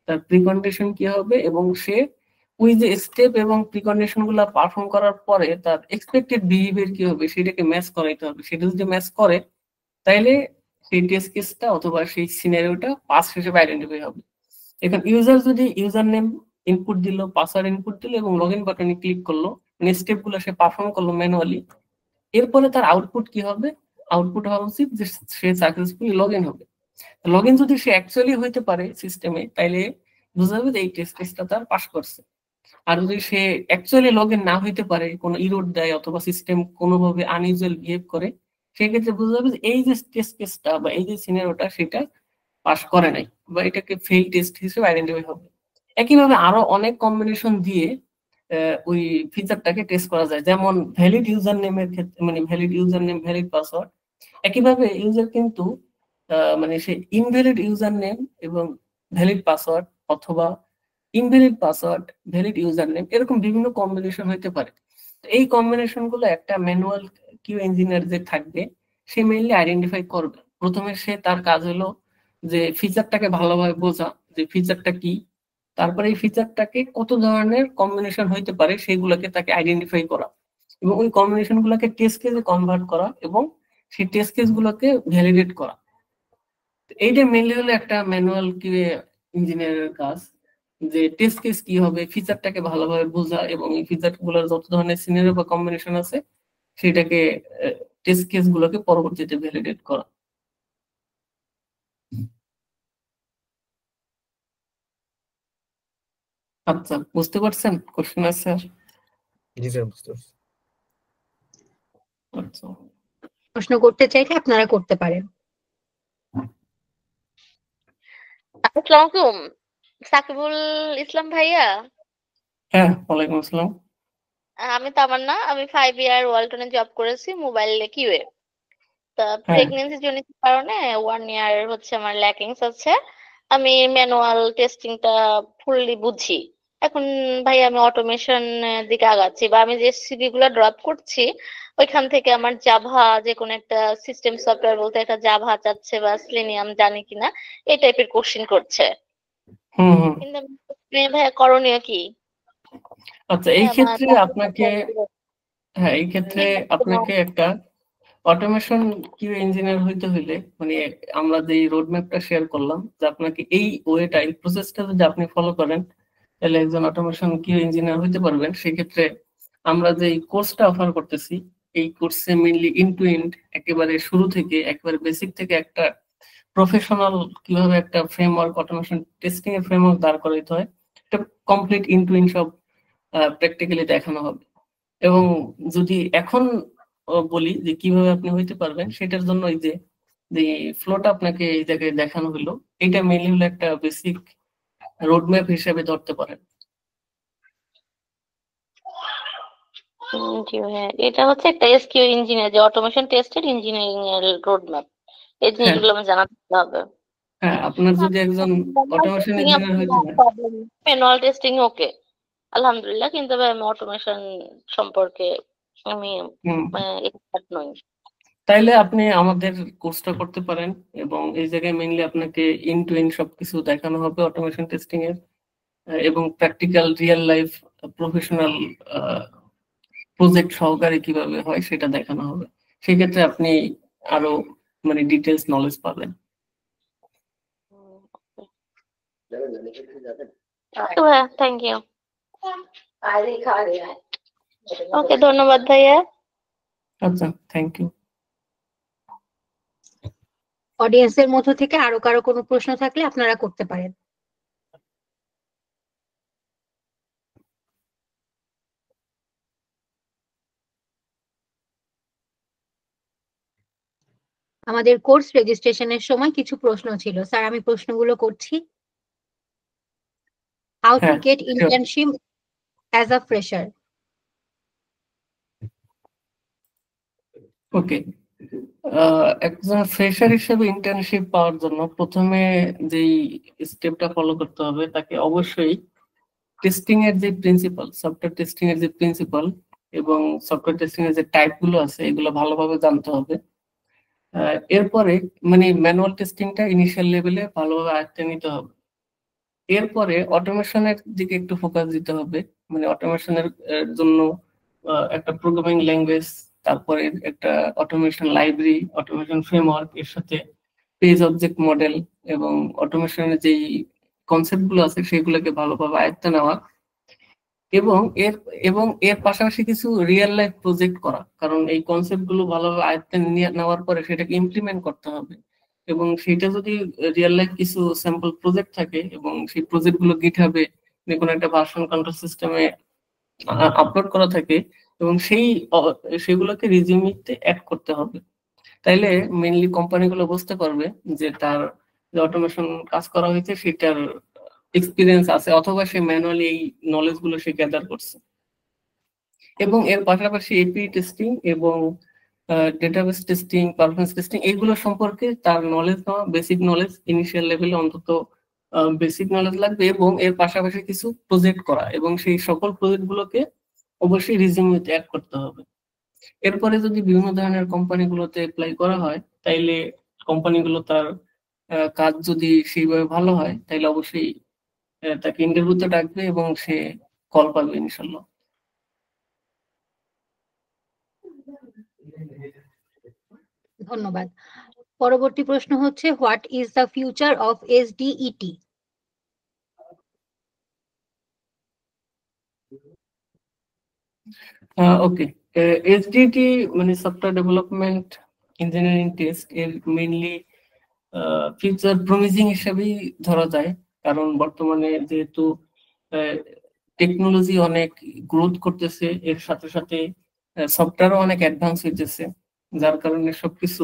তার প্রিকন্ডিশন কি হবে, এবং সে ওই যে স্টেপ এবং প্রিকন্ডিশন গুলা পারফর্ম করার পরে তার এক্সপেক্টেড বিহেভিয়ার কি হবে সেটাকে ম্যাচ করাইতে হবে। সেটা যদি ম্যাচ করে তাইলে সেই টেস্ট কেসটা অথবা সেই সিনারিওটা পাস হিসেবে আইডেন্টিফাই হবে। এখন ইউজার যদি ইউজার নেম ইনপুট দিল, পাসওয়ার্ড ইনপুট দিল এবং লগ ইন বাটনে ক্লিক করলো, মানে স্টেপ গুলো সে পারফর্ম করলো ম্যানুয়ালি, এরপরে তার আউটপুট কি হবে? আউটপুট হওয়া উচিত যে সে সাকসেসফুলি লগ ইন হবে। লগ ইন যদি সে অ্যাকচুয়ালি হইতে পারে সিস্টেমে, তাইলে বোঝা যাবে যে এই টেস্ট কেসটা তার পাস করছে। আর যদি সে অ্যাকচুয়ালি লগ ইন না হইতে পারে, কোনো ইরোড দেয় অথবা সিস্টেম কোনোভাবে আনইউজুয়াল বিহেভ করে, সেক্ষেত্রে বোঝা যাবে যে এই যে টেস্ট কেসটা বা এই যে সিনারিওটা সেটা পাস করে নাই বা এটাকে ফেল টেস্ট হিসেবে আইডেন্টিফাই হবে। একইভাবে আরো অনেক কম্বিনেশন দিয়ে ওই ফিচারটাকে টেস্ট করা যায়। যেমন ভ্যালিড ইউজার নেমের ক্ষেত্রে, মানে valid user name valid password, একইভাবে ইউজার কিন্তু মানে সে ইনভ্যালিড ইউজার নেম এবং ভ্যালিড পাসওয়ার্ড অথবা invalid password valid user name, এরকম বিভিন্ন কম্বিনেশন হইতে পারে। এই কম্বিনেশন গুলো একটা ম্যানুয়াল কিউ ইঞ্জিনিয়ার যে থাকবে সে মেইনলি আইডেন্টিফাই করবে। প্রথমে সে তার কাজ হলো যে ফিচারটাকে ভালোভাবে বোঝা যে ফিচারটা কি, তারপরে এই ফিচারটাকে কত ধরনের কম্বিনেশন হইতে পারে সেগুলোকে তাকে আইডেন্টিফাই করা এবং ওই কম্বিনেশন গুলোকে টেস্ট কেসে কনভার্ট করা এবং সেই টেস্ট কেস গুলোকে ভ্যালিডেট করা। এইটা মেইনলি হলো একটা ম্যানুয়াল কিউএ ইঞ্জিনিয়ারের কাজ, যে টেস্ট কেস কি হবে, ফিচারটাকে ভালোভাবে বোঝা এবং এই ফিচার গুলোর যত ধরনের সিনারিও বা কম্বিনেশন আছে সেটাকে টেস্ট কেস গুলোকে পরবর্তীতে ভ্যালিডেট করা। আচ্ছা, বুঝতে পারছেন? কোশ্চেন আছে আর? জি স্যার, বুঝতে পারছি। আচ্ছা, প্রশ্ন করতে চাইলে আপনারা করতে পারেন। আসসালামু আলাইকুম, সাকিবুল ইসলাম ভাইয়া। হ্যাঁ, ওয়ালাইকুম আসসালাম। আমি তামান্না, আমি 5 ইয়ার ওয়ালটনে জব করেছি মোবাইল কিউএ। তা হ্যাঁ প্রেগনেন্সি জনিত কারণে 1 ইয়ার হচ্ছে আমার ল্যাকিংস আছে। আমি ম্যানুয়াল টেস্টিংটা ফুললি বুঝি। এখন ভাই আমি অটোমেশন দিকে আগাচ্ছি, বা আমি যে সিভি গুলো ড্রপ করছি ওইখান থেকে আমার জাভা যে কোনো একটা সিস্টেম সফটওয়্যার বলতে একটা জাভা চাচ্ছে বা সেলেনিয়াম জানি কিনা এই টাইপের কোশ্চেন করছে। হুম হুম কিন্তু ভাইয়া করণীয় কি? আচ্ছা, এই ক্ষেত্রে আপনাকে এই ক্ষেত্রে আপনাকে একটা অটোমেশন কিউ ইঞ্জিনিয়ার হইতে হইলে, মানে আমরা যে রোড ম্যাপটা শেয়ার করলাম, যে আপনাকে এই ওয়েটা এই প্রসেসটা যদি আপনি ফলো করেন তাহলে একজন অটোমেশন কিউ ইঞ্জিনিয়ার হইতে পারবেন। সেক্ষেত্রে আমরা যে কোর্সটা অফার করতেছি এই কোর্সে মেইনলি ইন টু এন্ড একেবারে শুরু থেকে একেবারে বেসিক থেকে একটা প্রফেশনাল কিভাবে একটা ফ্রেমওয়ার্ক অটোমেশন টেস্টিং এর ফ্রেমওয়ার্ক দাঁড় করাইতে হয়, একটা কমপ্লিট ইন টু এন্ড সব প্র্যাকটিক্যালি দেখানো হবে। এবং যদি এখন বলি যে কিভাবে আপনি হইতে পারবেন, সেটার জন্য এই যে যে ফ্লোটা আপনাকে এই জায়গায় দেখানো হলো, এটা মেইনলি হলো একটা বেসিক রোডম্যাপ হিসেবে ধরতে পারেন। জি ভাইয়া, এটা হচ্ছে একটা এসকিউ ইঞ্জিনিয়ার যে অটোমেশন টেস্টেড ইঞ্জিনিয়ারিং এর রোড ম্যাপ, এই জিনিসগুলো আমি জানাতে হবে। হ্যাঁ, আপনার যদি একজন অটোমেশন ইঞ্জিনিয়ার হইতে হয়, ম্যানুয়াল টেস্টিং ওকে আলহামদুলিল্লাহ, কিন্তু ভাই আমি অটোমেশন সম্পর্কে আমি এক্সপার্ট নই। তাইলে আপনি আমাদের কোর্সটা করতে পারেন এবং এই জায়গায় মেইনলি আপনাকে ইন টু এন্ড সবকিছু দেখানো হবে অটোমেশন টেস্টিং এর, এবং practical real life professional project সহকারে কিভাবে হয় সেটা দেখানো হবে। সেক্ষেত্রে আপনি আরো মানে ডিটেলস নলেজ পাবেন। ভাইয়া থ্যাংক ইউ। ওকে, ধন্যবাদ ভাইয়া। আচ্ছা, থ্যাংক ইউ। অডিয়েন্সের মধ্য থেকে আরো কারো কোনো প্রশ্ন থাকলে আপনারা করতে পারেন। আমাদের কোর্স রেজিস্ট্রেশনের সময় কিছু প্রশ্ন ছিল, স্যার আমি প্রশ্নগুলো করছি। হাউ টু হ্যাঁ get sure. Internship as a fresher? Okay, একজন ফ্রেশার হিসেবে ইন্টার্নশিপ পাওয়ার জন্য প্রথমে যেই স্টেপটা ফলো করতে হবে, তাকে অবশ্যই টেস্টিং এর যে প্রিন্সিপাল, সফটওয়্যার টেস্টিং এর যে প্রিন্সিপাল এবং সফটওয়্যার টেস্টিং এর যে টাইপ গুলো আছে এগুলো ভালোভাবে জানতে হবে। এরপরে মানে ম্যানুয়াল টেস্টিংটা ইনিশিয়াল লেভেলে ভালোভাবে আয়ত্তে নিতে হবে। এরপরে অটোমেশনের দিকে একটু ফোকাস দিতে হবে, মানে অটোমেশনের জন্য একটা প্রোগ্রামিং ল্যাঙ্গুয়েজ, তারপরে একটা অটোমেশন লাইব্রেরি, অটোমেশন ফ্রেমওয়ার্ক, এর সাথে পেজ অবজেক্ট মডেল এবং অটোমেশনের যেই কনসেপ্ট গুলো আছে সেগুলোকে ভালোভাবে আয়ত্তে নেওয়া এবং এর পাশাপাশি কিছু রিয়েল লাইফ প্রজেক্ট করা, কারণ এই কনসেপ্ট গুলো ভালোভাবে আয়ত্তে নেওয়ার পরে সেটাকে ইমপ্লিমেন্ট করতে হবে। এবং সেটা যদি রিয়েল লাইফ কিছু স্যাম্পল প্রজেক্ট থাকে এবং সেই প্রজেক্ট গুলো গিটহাবে কোনো একটা ভার্সন কন্ট্রোল সিস্টেমে আপলোড করা থাকে এবং সেগুলোকে রিজিউমিতে অ্যাড করতে হবে। তাইলে মেইনলি কোম্পানিগুলো বুঝতে পারবে যে তার যে অটোমেশন কাজ করা হয়েছে সেটার এক্সপিরিয়েন্স আছে, অথবা সে ম্যানুয়ালি এই নলেজ গুলো সে গ্যাদার করছে। এবং এর পাশাপাশি এপি টেস্টিং এবং ডেটাবেস টেস্টিং, পারফরমেন্স টেস্টিং এইগুলো সম্পর্কে তার নলেজ নেওয়া, বেসিক নলেজ ইনিশিয়াল লেভেলে অন্তত বেসিক নলেজ লাগবে এবং এর পাশাপাশি কিছু প্রজেক্ট করা এবং সেই সকল প্রজেক্ট গুলোকে অবশ্যই রিজিউমিতে অ্যাড করতে হবে। এরপরে যদি বিভিন্ন ধরনের কোম্পানিগুলোতে অ্যাপ্লাই করা হয়, তাইলে কোম্পানিগুলো তার কাজ যদি সেইভাবে ভালো হয় তাইলে অবশ্যই তাকে ইন্টারভিউতে ডাকবে এবং সে কল পাবে ইনশাল্লাহ। ধন্যবাদ। পরবর্তী প্রশ্ন হচ্ছে, what is the future of SDET? Okay, SDT মানে সফটওয়্যার ডেভেলপমেন্ট ইঞ্জিনিয়ারিং টেস্ট এর মেইনলি ফিউচার প্রমিজিং হিসেবেই ধরা যায়, কারণ বর্তমানে যেহেতু টেকনোলজি অনেক গ্রোথ করতেছে, এর সাথে সাথে সফটওয়্যারও অনেক অ্যাডভান্স হইতেছে, যার কারণে সবকিছু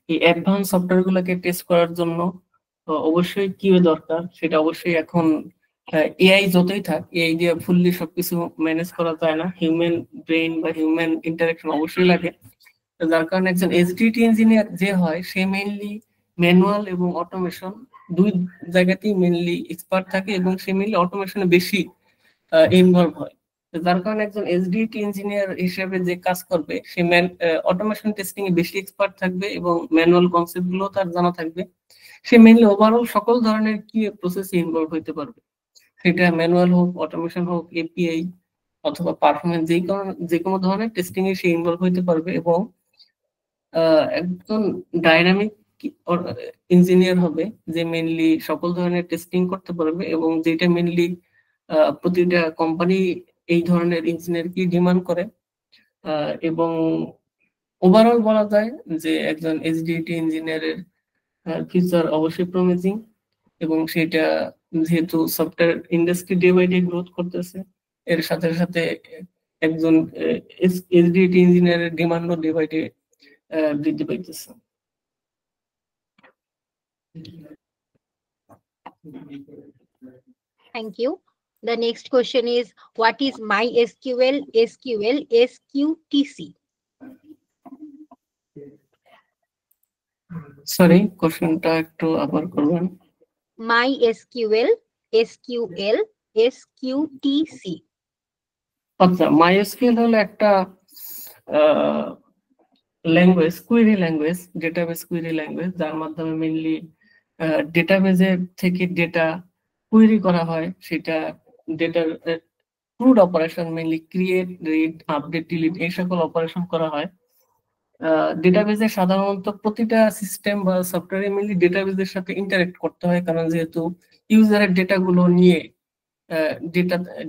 এই অ্যাডভান্স সফটওয়্যার গুলোকে টেস্ট করার জন্য অবশ্যই কিউ দরকার। সেটা অবশ্যই এখন এআই যতই থাক, এআই দিয়ে ফুললি সবকিছু ম্যানেজ করা যায় না, হিউম্যান ব্রেইন বা হিউম্যান ইন্টারাকশন অবশ্যই লাগে। যার কারণে একজন এসডিটি ইঞ্জিনিয়ার যে হয় সে মেইনলি ম্যানুয়াল এবং অটোমেশন দুই জায়গাতেই মেইনলি এক্সপার্ট থাকে এবং সে মেইনলি অটোমেশনে বেশি ইনভলভ হয়। যার কারণে একজন এসডিটি ইঞ্জিনিয়ার হিসেবে যে কাজ করবে সে অটোমেশন টেস্টিং এ বেশি এক্সপার্ট থাকবে এবং ম্যানুয়াল কনসেপ্ট গুলো তার জানা থাকবে। সে মেইনলি ওভারঅল সকল ধরনের কি প্রসেসে ইনভলভ হইতে পারবে, সেটা ম্যানুয়াল হোক, অটোমেশন হোক, এপিআই অথবা পারফরমেন্স যে কোনো ধরনের টেস্টিং এ সে ইনভলভ হইতে পারবে এবং একজন ডাইনামিক ইঞ্জিনিয়ার হবে যে মেইনলি সকল ধরনের টেস্টিং করতে পারবে এবং যেটা মেইনলি প্রতিটা কোম্পানি এই ধরনের ইঞ্জিনিয়ার কি ডিমান্ড করে। এবং ওভারঅল বলা যায় যে একজন এসডিটি ইঞ্জিনিয়ারের ফিউচার অবশ্যই প্রমিজিং এবং সেটা যেহেতু software industry day by day growth করতেছে, এর সাথে সাথে একজন এসডিটি ইঞ্জিনিয়ারের ডিমান্ডও ডে বাই ডে বৃদ্ধি পাইতেছে। Thank you. The next question is, what is MySQL, SQL, SQTC? Sorry, কোশ্চেনটা একটু আবার করবেন। MySQL, SQL, SQTC. আচ্ছা, MySQL হলো একটা language, query language, database query language, যার মাধ্যমে মেইনলি ডেটাবেজের থেকে ডেটা কুয়েরি করা হয়। সেটা ডেটার crude operation, mainly create, read, update, delete এই সকল অপারেশন করা হয়। ডেটাবেজে সাধারণত প্রতিটা সিস্টেম বা সফটওয়্যার মেইনলি ডেটাবেজের সাথে ইন্টারেক্ট করতে হয়, কারণ যেহেতু ইউজারের ডেটাগুলো নিয়ে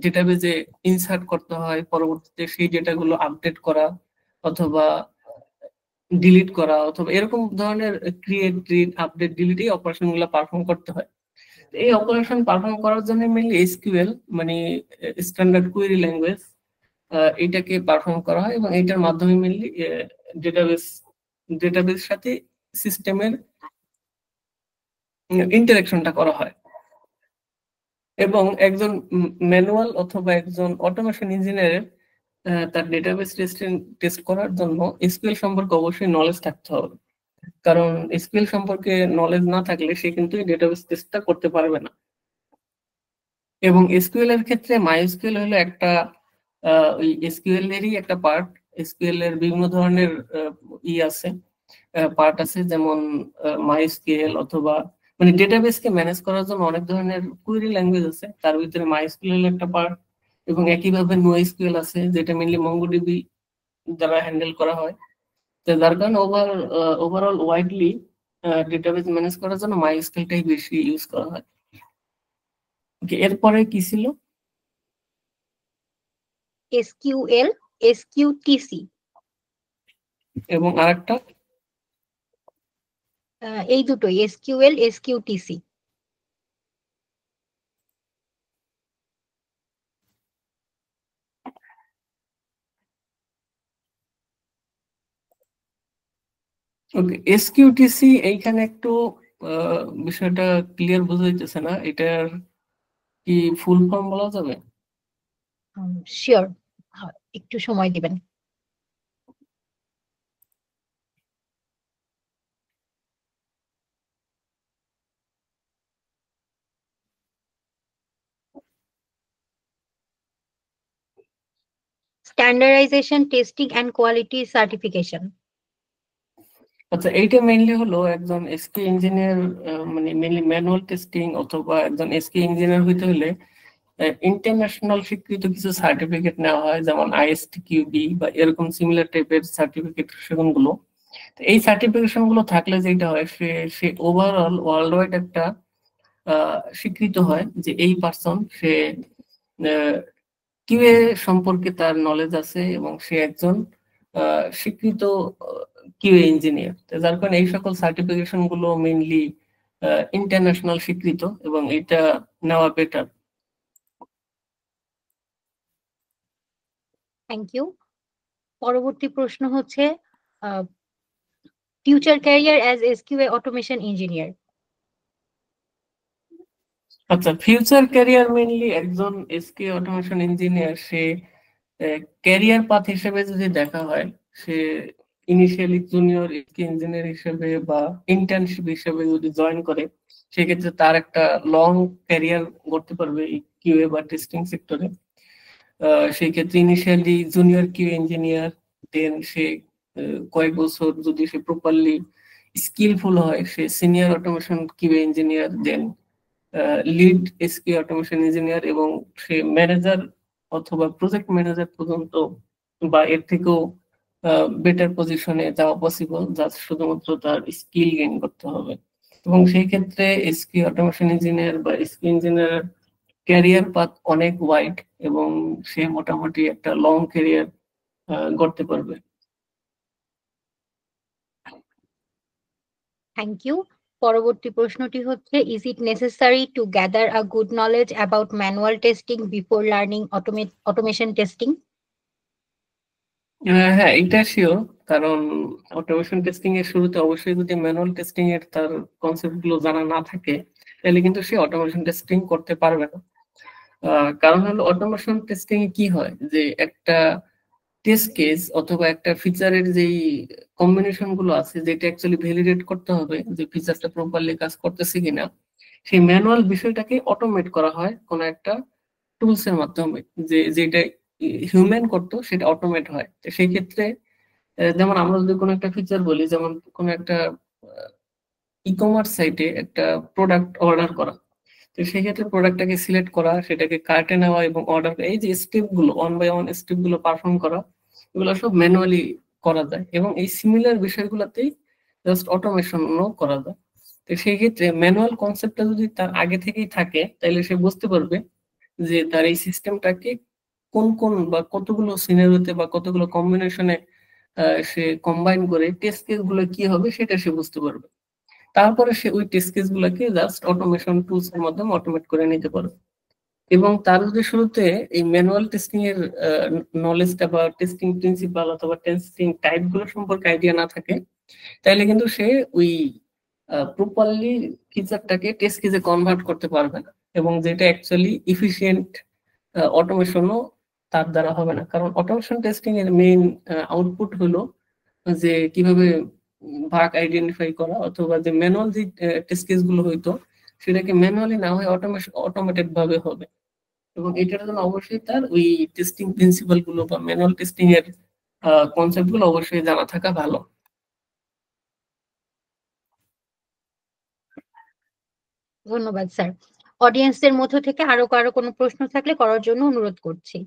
ডেটাবেজে ইনসার্ট করতে হয়, পরবর্তীতে সেই ডেটাগুলো আপডেট করা অথবা ডিলিট করা অথবা এরকম ধরনের ক্রিয়েট, রিড, আপডেট, ডিলিট এই অপারেশন গুলো পারফর্ম করতে হয়। এই অপারেশন পারফর্ম করার জন্য মেইনলি এসকিউএল মানে স্ট্যান্ডার্ড কোয়েরি ল্যাঙ্গুয়েজ এটাকে পারফর্ম করা হয়, এবং এটার মাধ্যমে মেইনলি ডেটাবেস সাথে সিস্টেমের ইন্টারাকশনটা করা হয়। এবং একজন ম্যানুয়াল অথবা একজন অটোমেশন ইঞ্জিনিয়ারের তার ডেটাবেস টেস্ট করার জন্য এসকিউএল সম্পর্কে অবশ্যই নলেজ থাকতে হবে, কারণ এসকিউএল সম্পর্কে নলেজ না থাকলে সে কিন্তু ডেটাবেস টেস্টটা করতে পারবে না। এবং এসকিউএল এর ক্ষেত্রে মাইএসকিউএল হলো একটা ওই এসকিউএল এরই একটা পার্ট। এসকিউএল এর বিভিন্ন ধরনের আছে, পার্ট আছে, যেমন মাইএসকিউএল অথবা মানে ডেটাবেসকে ম্যানেজ করার জন্য অনেক ধরনের কোয়েরি ল্যাঙ্গুয়েজ আছে, তার ভিতরে মাইএসকিউএল একটা পার্ট। এবং একইভাবে নোএসকিউএল আছে, যেটা মেইনলি মঙ্গোডিবি দ্বারা হ্যান্ডেল করা হয়। তো যার কারণে ওভারঅল ওয়াইডলি ডেটাবেস ম্যানেজ করার জন্য মাইএসকিউএলটাই বেশি ইউজ করা হয়। এরপরে কি ছিল? এসকিউএল, এসকিউটিসি, এবং আরেকটা এই দুটোই, এসকিউএল, এসকিউটিসি। ওকে, এসকিউটিসি এইখানে একটু বিষয়টা ক্লিয়ার বোঝা যাইতেছে না, এটার কি ফুল ফর্ম বলা যাবে? শিওর, একটু সময় দিবেন। Standardisation, testing and quality certification. আচ্ছা, এইটা মেইনলি হলো একজন এসকে ইঞ্জিনিয়ার মানে মেইনলি ম্যানুয়াল টেস্টিং অথবা একজন এসকে ইঞ্জিনিয়ার হইতে হলে ইন্টারন্যাশনাল স্বীকৃত কিছু সার্টিফিকেট নেওয়া হয়, যেমন আইএসটিকিউবি বা এরকম সিমিলার টাইপের সার্টিফিকেশন গুলো। এই সার্টিফিকেশন গুলো থাকলে যেটা হয়, সে ওভারঅল ওয়ার্ল্ড ওয়াইড একটা স্বীকৃত হয় যে এই পার্সন সে কিউএ সম্পর্কে তার নলেজ আছে এবং সে একজন স্বীকৃত কিউএ ইঞ্জিনিয়ার। যার কারণে এই সকল সার্টিফিকেশন গুলো মেইনলি ইন্টারন্যাশনাল স্বীকৃত এবং এটা নেওয়া বেটার। Thank you. পরবর্তী প্রশ্ন হচ্ছে future career as SQA automation engineer. আচ্ছা, ফিউচার ক্যারিয়ার মেইনলি একজন এসকে অটোমেশন ইঞ্জিনিয়ার সে ক্যারিয়ার পাথ হিসেবে যদি দেখা হয়, সে ইনিশিয়ালি জুনিয়র এসকে ইঞ্জিনিয়ার হিসেবে বা ইন্টার্নশিপ হিসেবে যদি জয়েন করে, সেক্ষেত্রে তার একটা লং ক্যারিয়ার করতে পারবে এই কিউএ বা টেস্টিং সেক্টরে। সেই ক্ষেত্রে ইনিশিয়ালি জুনিয়র কিউ ইঞ্জিনিয়ার, দেন সে কয়েক বছর যদি সে প্রপারলি স্কিলফুল হয়, সে সিনিয়র অটোমেশন কিউ ইঞ্জিনিয়ার, দেন লিড এসকে অটোমেশন ইঞ্জিনিয়ার, এবং সে ম্যানেজার অথবা প্রজেক্ট ম্যানেজার পর্যন্ত বা এর থেকেও বেটার পজিশনে যাওয়া পসিবল, যা শুধুমাত্র তার স্কিল গেইন করতে হবে। এবং সেই ক্ষেত্রে এসকে অটোমেশন ইঞ্জিনিয়ার বা এসকে ইঞ্জিনিয়ার ক্যারিয়ার পাথ অনেক ওয়াইড এবং সে মোটামুটি একটা লং ক্যারিয়ার করতে পারবে। Thank you. পরবর্তী প্রশ্নটি হচ্ছে, is it necessary to gather a good knowledge about manual testing before learning automation testing? হ্যাঁ, এটা শিওর, কারণ অটোমেশন টেস্টিং এর শুরুতে অবশ্যই যদি ম্যানুয়াল টেস্টিং এর তার কনসেপ্ট গুলো জানা না থাকে, তাহলে কিন্তু সে অটোমেশন টেস্টিং করতে পারবে না। কারণ হলো অটোমেশন টেস্টিং এ কি হয়, যে একটা টেস্ট কেস অথবা একটা ফিচারের যেই কম্বিনেশন গুলো আছে, যেটা অ্যাকচুয়ালি ভ্যালিডেট করতে হবে যে ফিচারটা প্রপারলি কাজ করতেছে কিনা, সেই ম্যানুয়াল বিষয়টাকে অটোমেট করা হয় কোন একটা টুলস এর মাধ্যমে, যেটা হিউম্যান করতো সেটা অটোমেট হয়। তো সেই ক্ষেত্রে যেমন আমরা যদি কোনো একটা ফিচার বলি, যেমন কোনো একটা ই কমার্স সাইটে একটা প্রোডাক্ট অর্ডার করা, তো সেই ক্ষেত্রে প্রোডাক্টটাকে সিলেক্ট করা, সেটাকে কার্টে নেওয়া এবং অর্ডার, এই যে স্টেপ গুলো ওয়ান বাই ওয়ান স্টেপ গুলো পারফর্ম করা, এগুলো সব ম্যানুয়ালি করা যায় এবং এই সিমিলার বিষয়গুলোতেই জাস্ট অটোমেশনও করা যায়। তো সেই ক্ষেত্রে ম্যানুয়াল কনসেপ্টটা যদি তার আগে থেকেই থাকে, তাহলে সে বুঝতে পারবে যে তার এই সিস্টেমটাকে কোন কোন বা কতগুলো সিনারিওতে বা কতগুলো কম্বিনেশনে সে কম্বাইন করে টেস্ট কেস গুলো কি হবে সেটা সে বুঝতে পারবে। তারপরে সে ওই টেস্ট কেস গুলাকে জাস্ট অটোমেশন টুলস এর মাধ্যমে অটোমেট করে নিতে পারবে। এবং তার যদি শুরুতে এই ম্যানুয়াল টেস্টিং এর নলেজটা বা টেস্টিং প্রিন্সিপাল অথবা টেস্টিং টাইপ গুলো সম্পর্কে আইডিয়া না থাকে, তাহলে কিন্তু সে ওই প্রপারলি ফিচারটাকে টেস্ট কেসে কনভার্ট করতে পারবে না, এবং যেটা অ্যাকচুয়ালি ইফিশিয়েন্ট অটোমেশনও তার দ্বারা হবে না। কারণ অটোমেশন টেস্টিং এর মেইন আউটপুট হলো যে কিভাবে বাগ আইডেন্টিফাই করা, অথবা যে ম্যানুয়াল যে টেস্ট কেস গুলো হইতো সেটাকে ম্যানুয়ালি না হয় অটোমেটেড ভাবে হবে। এবং এটার জন্য অবশ্যই তার ওই টেস্টিং প্রিন্সিপাল গুলো বা ম্যানুয়াল টেস্টিং এর কনসেপ্ট গুলো অবশ্যই জানা থাকা ভালো। ধন্যবাদ স্যার। অডিয়েন্সদের মধ্য থেকে আরো কারো কোনো প্রশ্ন থাকলে করার জন্য অনুরোধ করছি।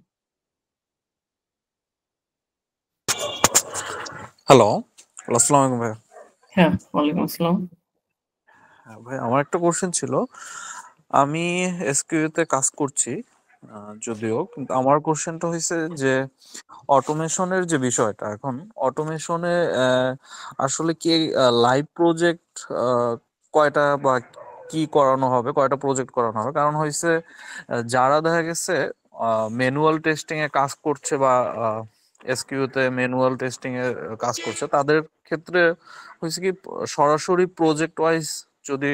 হ্যালো, আসসালামু আলাইকুম ভাই। হ্যাঁ, ওয়ালাইকুম আসসালাম। ভাই আমার একটা কোশ্চেন ছিল। আমি এসকিউ তে কাজ করছি যদিও, কিন্তু আমার কোশ্চেনটা হয়েছে যে অটোমেশনের যে বিষয়টা, এখন অটোমেশনে আসলে কি লাইভ প্রজেক্ট কয়টা বা কি করানো হবে, কয়টা প্রজেক্ট করানো হবে? কারণ হয়েছে যারা দেখা গেছে ম্যানুয়াল টেস্টিং এ কাজ করছে বা এসকিউ তে ম্যানুয়াল টেস্টিং এ কাজ করছে, তাদের ক্ষেত্রে হয়েছে কি সরাসরি প্রজেক্ট ওয়াইজ যদি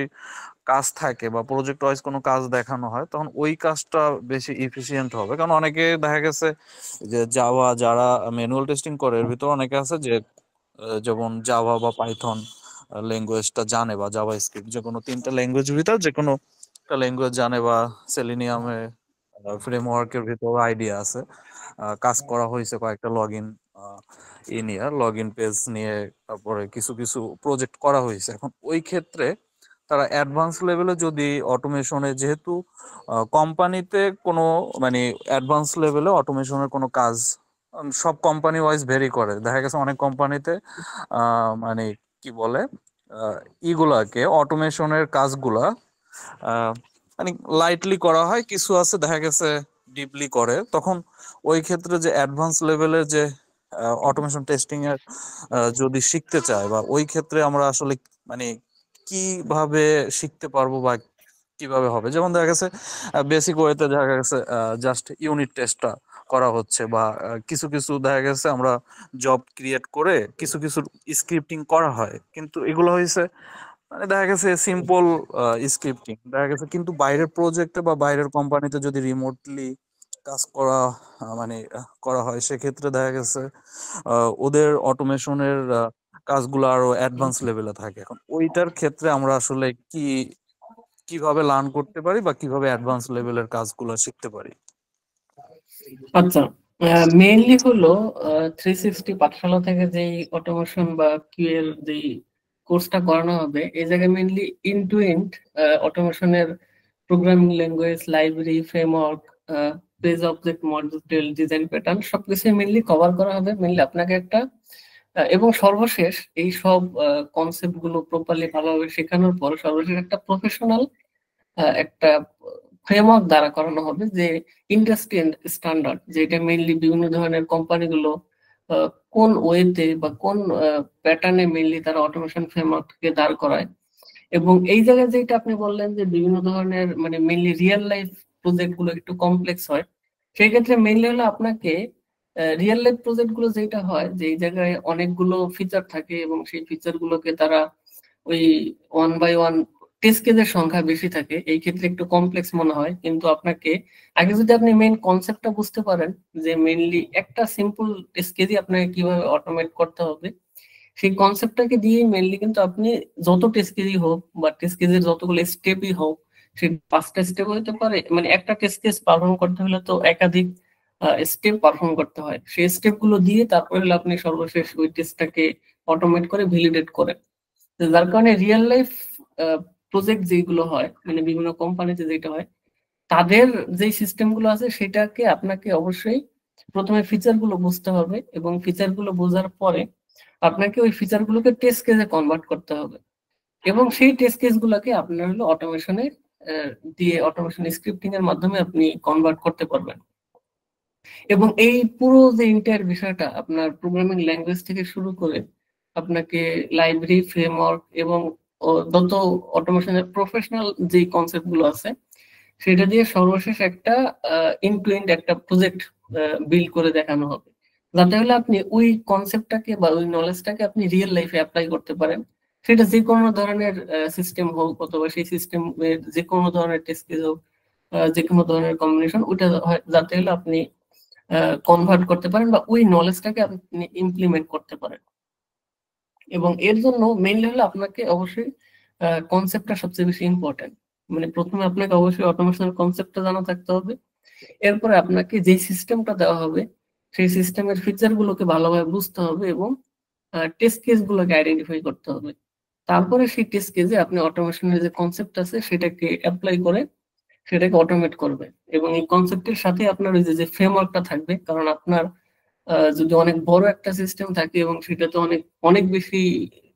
কাজ থাকে বা প্রজেক্ট ওয়াইজ কোনো কাজ দেখানো হয়, তখন ওই কাজটা বেশি ইফিশিয়েন্ট হবে। কারণ অনেকে দেখা গেছে যে জাভা যারা ম্যানুয়াল টেস্টিং করে এর ভিতরে অনেকে আছে যে যেমন জাভা বা পাইথন ল্যাঙ্গুয়েজটা জানে, বা জাভা স্ক্রিপ্ট, যে কোনো তিনটা ল্যাঙ্গুয়েজের ভিতর যে কোনো একটা ল্যাঙ্গুয়েজ জানে, বা সেলিনিয়ামে ফ্রেমওয়ার্কের ভিতরে আইডিয়া আছে, কাজ করা হয়েছে কয়েকটা লগ ইন নিয়ে, লগ ইন পেজ নিয়ে, তারপরে কিছু কিছু প্রজেক্ট করা হয়েছে। এখন ওই ক্ষেত্রে তারা অ্যাডভান্স লেভেলে যদি অটোমেশনে, যেহেতু কোম্পানিতে কোনো মানে অ্যাডভান্স লেভেলে অটোমেশনের কোনো কাজ সব কোম্পানি ওয়াইজ ভেরি করে। দেখা গেছে অনেক কোম্পানিতে মানে কি বলে ইগুলাকে অটোমেশনের কাজগুলা আহ, মানে লাইটলি করা হয়, কিছু আছে দেখা গেছে ডিপলি করে। তখন ওই ক্ষেত্রে যে অ্যাডভান্স লেভেলের যে অটোমেশন টেস্টিং এর যদি শিখতে চায়, বা ওই ক্ষেত্রে আমরা আসলে মানে কিভাবে শিখতে পারবো বা কিভাবে হবে? যেমন দেখা গেছে বেসিক ওয়েতে দেখা গেছে জাস্ট ইউনিট টেস্টটা করা হচ্ছে, বা কিছু কিছু দেখা গেছে আমরা জব ক্রিয়েট করে কিছু কিছু স্ক্রিপ্টিং করা হয়, কিন্তু এগুলো হয়েছে মানে দেখা গেছে সিম্পল স্ক্রিপ্টিং দেখা গেছে। কিন্তু বাইরের প্রজেক্টে বা বাইরের কোম্পানিতে যদি রিমোটলি কাজ করা করা হয়, সেক্ষেত্রে দেখা গেছে ওদের অটোমেশনের কাজগুলো আরো অ্যাডভান্স লেভেলে থাকে। এখন ওইটার ক্ষেত্রে আমরা আসলে কিভাবে লার্ন করতে পারি বা কিভাবে অ্যাডভান্স লেভেলের কাজগুলো শিখতে পারি? আচ্ছা, মেইনলি হলো 360 পাঠশালা থেকে যেই অটোমেশন বা কিউ এর যেই কোর্সটা করানো হবে, এই জায়গায় মেইনলি ইন টু এন্ড অটোমেশনের programming language, library, framework, page object model, design pattern সবকিছু মেইনলি কভার করা হবে। মেইনলি আপনাকে একটা এবং সর্বশেষ এই সব কনসেপ্ট গুলো প্রপারলি ভালোভাবে শেখানোর পর সর্বশেষ একটা প্রফেশনাল একটা ফ্রেমওয়ার্ক দ্বারা করানো হবে, যে ইন্ডাস্ট্রি স্ট্যান্ডার্ড, যেটা মেইনলি বিভিন্ন ধরনের কোম্পানিগুলো কোন ওয়েতে বা কোন প্যাটার্নে মেইনলি তারা অটোমেশন ফ্রেমওয়ার্ককে দাঁড় করায়। এবং এই জায়গায় যেটা আপনি বললেন যে বিভিন্ন ধরনের মানে মেইনলি রিয়েল লাইফ প্রজেক্ট গুলো একটু কমপ্লেক্স হয়, সেই ক্ষেত্রে মেইনলি হলো আপনাকে রিয়েল লাইফ প্রজেক্ট গুলো যেটা হয় যে এই জায়গায় অনেকগুলো ফিচার থাকে, এবং সেই ফিচার গুলোকে তারা ওই ওয়ান বাই ওয়ান টেস্ট কেসের সংখ্যা বেশি থাকে, এই ক্ষেত্রে একটু কমপ্লেক্স মনে হয়। কিন্তু আপনাকে আগে যদি আপনি মেইন কনসেপ্টটা বুঝতে পারেন যে মেইনলি একটা সিম্পল টেস্ট কেসই আপনাকে কিভাবে অটোমেট করতে হবে, সেই কনসেপ্টটাকে দিয়ে মেইনলি কিন্তু আপনি যত টেস্ট কেসই হোক বা টেস্ট কেসের যতগুলো স্টেপই হোক, সেই 5টা স্টেপ হতে পারে, মানে একটা টেস্ট কেস পারফর্ম করতে হলে তো একাধিক স্টেপ পারফর্ম করতে হয়, সেই স্টেপ গুলো দিয়ে তারপরে হলো আপনি সর্বশেষ ওই টেস্টটাকে অটোমেট করে ভ্যালিডেট করেন। যার কারণে রিয়েল লাইফ প্রজেক্ট যেগুলো হয়, মানে বিভিন্ন কোম্পানিতে যেটা হয়, তাদের যে সিস্টেম গুলো আছে সেটাকে আপনাকে অবশ্যই প্রথমে ফিচার গুলো বুঝতে হবে, এবং ফিচার গুলো বোঝার পরে আপনাকে ওই ফিচার গুলোকে টেস্ট কেসে কনভার্ট করতে হবে, এবং সেই টেস্ট কেস গুলোকে আপনার হলো অটোমেশনে দিয়ে অটোমেশন স্ক্রিপ্টিং এর মাধ্যমে আপনি কনভার্ট করতে পারবেন। এবং এই পুরো যে ইন্টায়ার বিষয়টা আপনার প্রোগ্রামিং ল্যাঙ্গুয়েজ থেকে শুরু করে আপনাকে লাইব্রেরি, ফ্রেমওয়ার্ক এবং যত অটোমেশনের প্রফেশনাল যে কনসেপ্ট গুলো আছে সেটা দিয়ে সর্বশেষ একটা ইন টু এন্ড একটা প্রজেক্ট বিল্ড করে দেখানো হবে, যাতে হলে আপনি ওই কনসেপ্টটাকে বা ওই নলেজটাকে আপনি রিয়েল লাইফে অ্যাপ্লাই করতে পারেন। সেটা যে কোনো ধরনের সিস্টেম হোক অথবা সেই সিস্টেমের যে কোনো ধরনের টেস্ট কেস হোক, যে কোনো ধরনের কম্বিনেশন, ওইটা যাতে হলে আপনি কনভার্ট করতে পারেন বা ওই নলেজটাকে আপনি ইমপ্লিমেন্ট করতে পারেন। এবং এর জন্য মেইনলি হলো আপনাকে অবশ্যই কনসেপ্টটা সবচেয়ে বেশি ইম্পর্টেন্ট। মানে প্রথমে আপনাকে অবশ্যই অটোমেশনের কনসেপ্টটা জানা থাকতে হবে, এরপরে আপনাকে যেই সিস্টেমটা দেওয়া হবে সেই সিস্টেমের ফিচার গুলোকে ভালোভাবে বুঝতে হবে এবং টেস্ট কেস গুলোকে আইডেন্টিফাই করতে হবে। তারপরে সেই টেস্ট কেসে আপনি অটোমেশনের যে কনসেপ্ট আছে সেটাকে অ্যাপ্লাই করে সেটাকে অটোমেট করবে। এবং এই কনসেপ্টের সাথে আপনার ওই যে ফ্রেমওয়ার্কটা থাকবে, কারণ আপনার যদি অনেক বড় একটা সিস্টেম থাকে এবং সেটাতে অনেক অনেক বেশি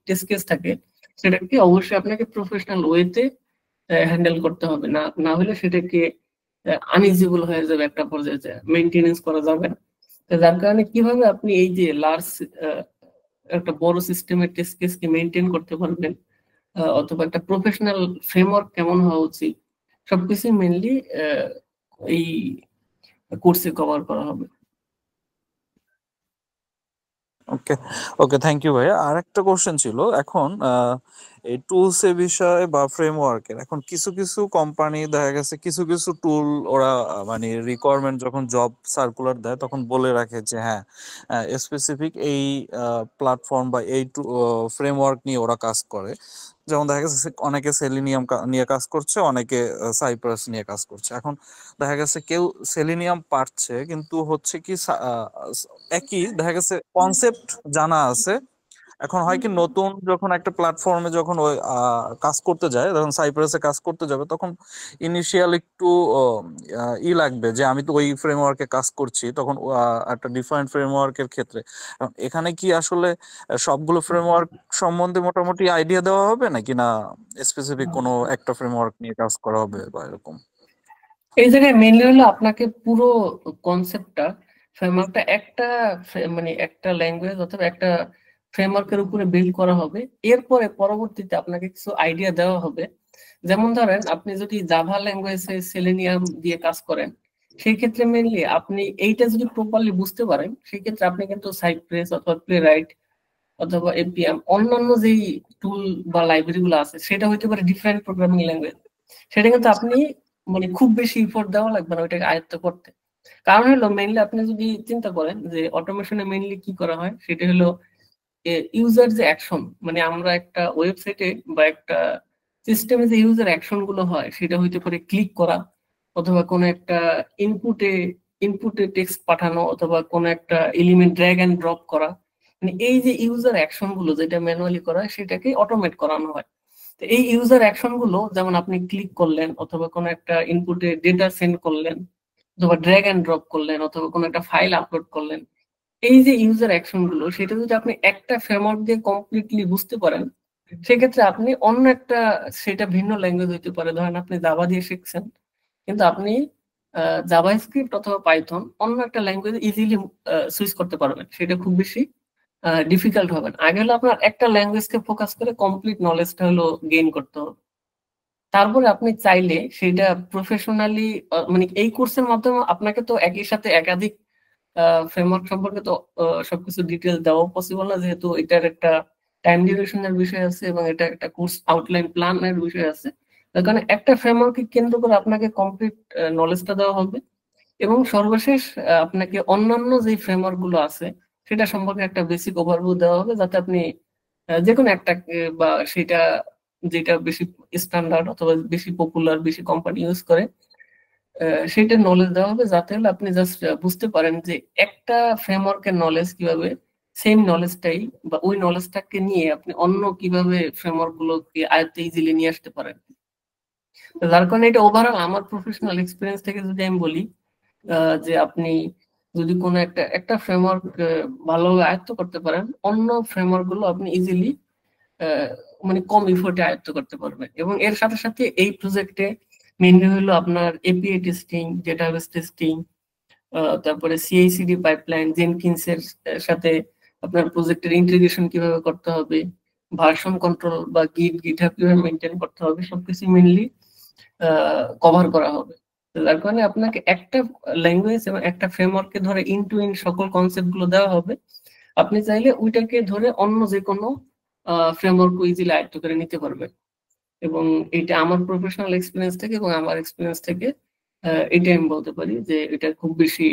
টেস্ট কেস থাকে, সেটাকে অবশ্যই আপনাকে প্রফেশনাল ওয়েতে হ্যান্ডেল করতে হবে, না না হলে সেটাকে আনইউজেবল হয়ে যাবে, একটা পর্যায়ে মেনটেনেন্স করা যাবে না। যার কারণে কিভাবে আপনি এই যে লার্জ একটা বড় সিস্টেমের টেস্ট কেসকে মেনটেন করতে পারবেন, অথবা একটা প্রফেশনাল ফ্রেমওয়ার্ক কেমন হওয়া উচিত, সবকিছু মেনলি এই কোর্সে কভার করা হবে। ওকে, ওকে, থ্যাংক ইউ ভাইয়া। আর একটা কোশ্চেন ছিল, এখন এই টুলস এর বিষয়ে বা ফ্রেমওয়ার্কের, এখন কিছু কিছু কোম্পানি দেখা গেছে কিছু কিছু টুল ওরা মানে রিকোয়ারমেন্ট যখন জব সার্কুলার দেয় তখন বলে রাখে যে হ্যাঁ স্পেসিফিক এই প্ল্যাটফর্ম বা এই ফ্রেমওয়ার্ক নিয়ে ওরা কাজ করে। যেমন দেখা গেছে অনেকে সেলিনিয়াম নিয়ে কাজ করছে, অনেকে সাইপ্রাস নিয়ে কাজ করছে। এখন দেখা গেছে কেউ সেলিনিয়াম পারছে কিন্তু হচ্ছে কি একই দেখা গেছে কনসেপ্ট জানা আছে। এখন হয় কি নতুন যখন একটা প্ল্যাটফর্মে যখন ওই কাজ করতে যায়, তখন সাইপ্রাসে কাজ করতে যাবে, তখন ইনিশিয়াল একটু লাগবে যে আমি তো ওই ফ্রেমওয়ার্কে কাজ করছি, তখন একটা ডিফারেন্ট ফ্রেমওয়ার্কের ক্ষেত্রে এখানে কি আসলে সবগুলো ফ্রেমওয়ার্ক সম্বন্ধে মোটামুটি আইডিয়া দেওয়া হবে নাকি না স্পেসিফিক কোনো একটা ফ্রেমওয়ার্ক নিয়ে কাজ করা হবে বা এরকম? এই জায়গায় মেনলি হলো আপনাকে পুরো কনসেপ্টটা, ফ্রেমওয়ার্কটা একটা মানে একটা ল্যাঙ্গুয়েজ অথবা একটা ফ্রেমওয়ার্কের উপরে বিল্ড করা হবে। এরপরে পরবর্তীতে আপনাকে কিছু আইডিয়া দেওয়া হবে। যেমন ধরেন আপনি যদি জাভা ল্যাঙ্গুয়েজে সেলেনিয়াম দিয়ে কাজ করেন, সেই ক্ষেত্রে মেনলি আপনি এইটা যদি প্রপারলি বুঝতে পারেন, সেই ক্ষেত্রে আপনি কিন্তু সাইপ্রেস অথবা প্লেরাইট অথবা এপিএম অন্যান্য যেই টুল বা লাইব্রেরি গুলো আছে, সেটা হইতে পারে ডিফারেন্ট প্রোগ্রামিং ল্যাঙ্গুয়েজ, সেটা কিন্তু আপনি মানে খুব বেশি ইফোর্ট দেওয়া লাগবে না ওইটাকে আয়ত্ত করতে। কারণ হলো মেইনলি আপনি যদি চিন্তা করেন যে অটোমেশনে মেইনলি কি করা হয়, সেটা হলো ইউজার যে অ্যাকশন, মানে আমরা একটা ওয়েবসাইটে বা একটা সিস্টেমে যে ইউজার অ্যাকশন গুলো হয় সেটা হইতে পারে ক্লিক করা, অথবা কোনো একটা ইনপুটে ইনপুটে টেক্সট পাঠানো, অথবা কোনো একটা এলিমেন্ট ড্র্যাগ এন্ড ড্রপ করা। মানে এই যে ইউজার অ্যাকশন গুলো যেটা ম্যানুয়ালি করা হয় সেটাকে অটোমেট করানো হয়। তো এই ইউজার অ্যাকশন গুলো যেমন আপনি ক্লিক করলেন, অথবা কোনো একটা ইনপুটে ডেটা সেন্ড করলেন, অথবা ড্র্যাগ এন্ড ড্রপ করলেন, অথবা কোনো একটা ফাইল আপলোড করলেন, এই যে ইউজার অ্যাকশন গুলো সেটা যদি আপনি একটা ফ্রেমওয়ার্ক দিয়ে কমপ্লিটলি বুঝতে পারেন, সেক্ষেত্রে আপনি অন্য একটা, সেটা ভিন্ন ল্যাঙ্গুয়েজ হইতে পারে, ধরেন আপনি জাভা দিয়ে শিখছেন, কিন্তু আপনি জাভা স্ক্রিপ্ট অথবা পাইথন অন্য একটা ল্যাঙ্গুয়েজ ইজিলি সুইচ করতে পারবেন, সেটা খুব বেশি ডিফিকাল্ট হবে না। আগে হলো আপনার একটা ল্যাঙ্গুয়েজকে ফোকাস করে কমপ্লিট নলেজটা হলো গেইন করতে হবে। তারপরে আপনি চাইলে সেটা প্রফেশনালি, মানে এই কোর্সের মাধ্যমে আপনাকে তো একই সাথে একাধিক ফ্রেমওয়ার্ক সম্পর্কে তো সবকিছু ডিটেল দেওয়া পসিবল না, যেহেতু এটার একটা টাইম ডিউরেশনের বিষয় আছে এবং এটা একটা কোর্স আউটলাইন প্ল্যানের বিষয় আছে। তার কারণে একটা ফ্রেমওয়ার্ককে কেন্দ্র করে আপনাকে কমপ্লিট নলেজটা দেওয়া হবে, এবং সর্বশেষ আপনাকে অন্যান্য যে ফ্রেমওয়ার্ক গুলো আছে সেটা সম্পর্কে একটা বেসিক ওভারভিউ দেওয়া হবে, যাতে আপনি যে কোনো একটা বা সেটা যেটা বেশি স্ট্যান্ডার্ড অথবা বেশি পপুলার, বেশি কোম্পানি ইউজ করে, সেটার নলেজ দেওয়া হবে, যাতে হলে আপনি জাস্ট বুঝতে পারেন যে একটা ফ্রেমওয়ার্কের নলেজ কিভাবে সেম নলেজটাই বা ওই নলেজটাকে নিয়ে আপনি অন্য কিভাবে ফ্রেমওয়ার্ক গুলোকে আয়ত্তে ইজিলি নিয়ে আসতে পারেন। যার কারণে এটা ওভারঅল আমার প্রফেশনাল এক্সপিরিয়েন্স থেকে যদি আমি বলি, যে আপনি যদি কোনো একটা একটা ফ্রেমওয়ার্ক ভালোভাবে আয়ত্ত করতে পারেন, অন্য ফ্রেমওয়ার্ক গুলো আপনি ইজিলি মানে কম ইফোর্টে আয়ত্ত করতে পারবেন। এবং এর সাথে সাথে এই প্রজেক্টে মেইনলি হলো আপনার এপিআই টেস্টিং, ডেটাবেস টেস্টিং, তারপরে CI/CD পাইপলাইন, জেনকিন্স এর সাথে আপনার প্রজেক্টের ইন্টিগ্রেশন কিভাবে করতে হবে, ভার্সন কন্ট্রোল বা গিটহাব কিভাবে মেনটেন করতে হবে, সবকিছু মেইনলি কভার করা হবে। যার কারণে আপনাকে একটা ল্যাঙ্গুয়েজ এবং একটা ফ্রেমওয়ার্কে ধরে ইন টু ইন সকল কনসেপ্ট গুলো দেওয়া হবে। আপনি চাইলে ওইটাকে ধরে অন্য যে কোনো ফ্রেমওয়ার্ক ইজিলি আয়ত্ত করে নিতে পারবেন। এবং এটা আমার প্রফেশনাল এক্সপিরিয়েন্স থেকে এবং আমার এক্সপিরিয়েন্স থেকে এটাই আমি বলতে পারি যে এটা খুব বেশি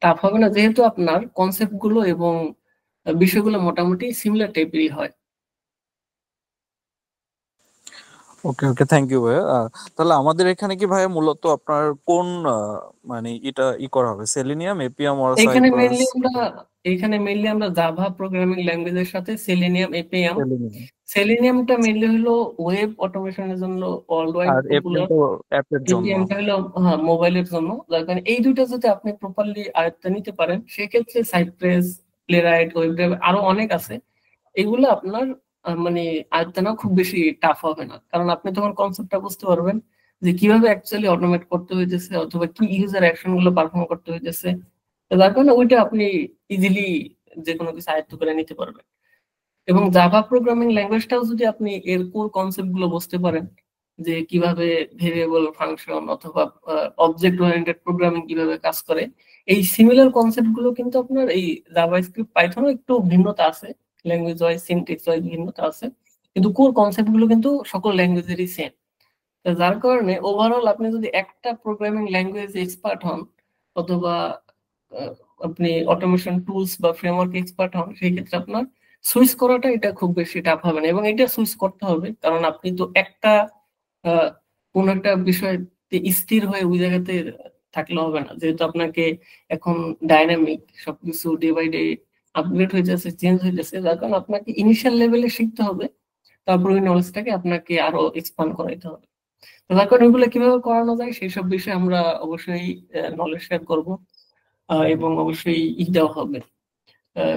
টাফ হবে না, যেহেতু আপনার কনসেপ্ট গুলো এবং বিষয়গুলো মোটামুটি সিমিলার টাইপেরই হয়। ওকে ওকে, থ্যাংক ইউ ভাইয়া। তাহলে আমাদের এখানে কি ভাইয়া মূলত আপনার কোন মানে এটা করা হবে, সেলেনিয়াম, এপিএম অর এখানে মেইনলি আমরা জাভা প্রোগ্রামিং ল্যাঙ্গুয়েজের সাথে সেলেনিয়াম, এপিএম। সেলেনিয়াম সেলেনিয়ামটা মেইনলি হলো ওয়েব অটোমেশনের জন্য world wide are popular, APM তো অ্যাপের জন্য। এপিএমটা হলো মোবাইলের জন্য। যার কারণে এই দুইটা যদি আপনি প্রপারলি আয়ত্তে নিতে পারেন, সেক্ষেত্রে সাইপ্রেস, প্লেরাইট, ওয়েব আরো অনেক আছে, এগুলো আপনার মানে আয়ত্তে নেওয়া খুব বেশি টাফ হবে না, কারণ আপনি তখন কনসেপ্টটা বুঝতে পারবেন যে কিভাবে অ্যাকচুয়ালি অটোমেট করতে হইতেছে অথবা কি ইউজার অ্যাকশন গুলো পারফর্ম করতে হইতেছে। যার কারণে ওইটা আপনি ইজিলি যে কোনো কিছু আয়ত্ত করে নিতে পারবেন। এবং জাভা প্রোগ্রামিং ল্যাঙ্গুয়েজটাও যদি আপনি এর কোর কনসেপ্ট গুলো বুঝতে পারেন, যে কিভাবে ভেরিয়েবল, ফাংশন অথবা অবজেক্ট ওরিয়েন্টেড প্রোগ্রামিং কিভাবে কাজ করে, এই সিমিলার কনসেপ্ট গুলো কিন্তু আপনার এই জাভাস্ক্রিপ্ট, পাইথনও একটু ভিন্নতা আছে, ল্যাঙ্গুয়েজ ওয়াইজ, সিনট্যাক্স ওয়াইজ ভিন্নতা আছে, কিন্তু কোর কনসেপ্ট গুলো কিন্তু সকল ল্যাঙ্গুয়েজেরই সেম। যার কারণে ওভারঅল আপনি যদি একটা প্রোগ্রামিং ল্যাঙ্গুয়েজ এক্সপার্ট হন অথবা আপনি অটোমেশন টুলস বা ফ্রেমওয়ার্ক এক্সপার্ট হন, সেই ক্ষেত্রে আপনার সুইচ করাটা এটা খুব বেশি টাফ হবে না। এবং এটা সুইচ করতে হবে, কারণ আপনি তো একটা কোন একটা বিষয়তে স্থির হয়ে ওই জায়গাতে থাকলে হবে না, যেহেতু আপনাকে এখন ডাইনামিক সবকিছু ডে বাই ডে আপগ্রেড হয়ে যাচ্ছে, চেঞ্জ হয়ে যাচ্ছে। যার কারণে আপনাকে ইনিশিয়াল লেভেলে শিখতে হবে, তারপর ওই নলেজটাকে আপনাকে আরো এক্সপান্ড করাইতে হবে। যার কারণে ওইগুলো কিভাবে করানো যায় সেই সব বিষয়ে আমরা অবশ্যই নলেজ শেয়ার করবো, এবং অবশ্যই দেওয়া হবে,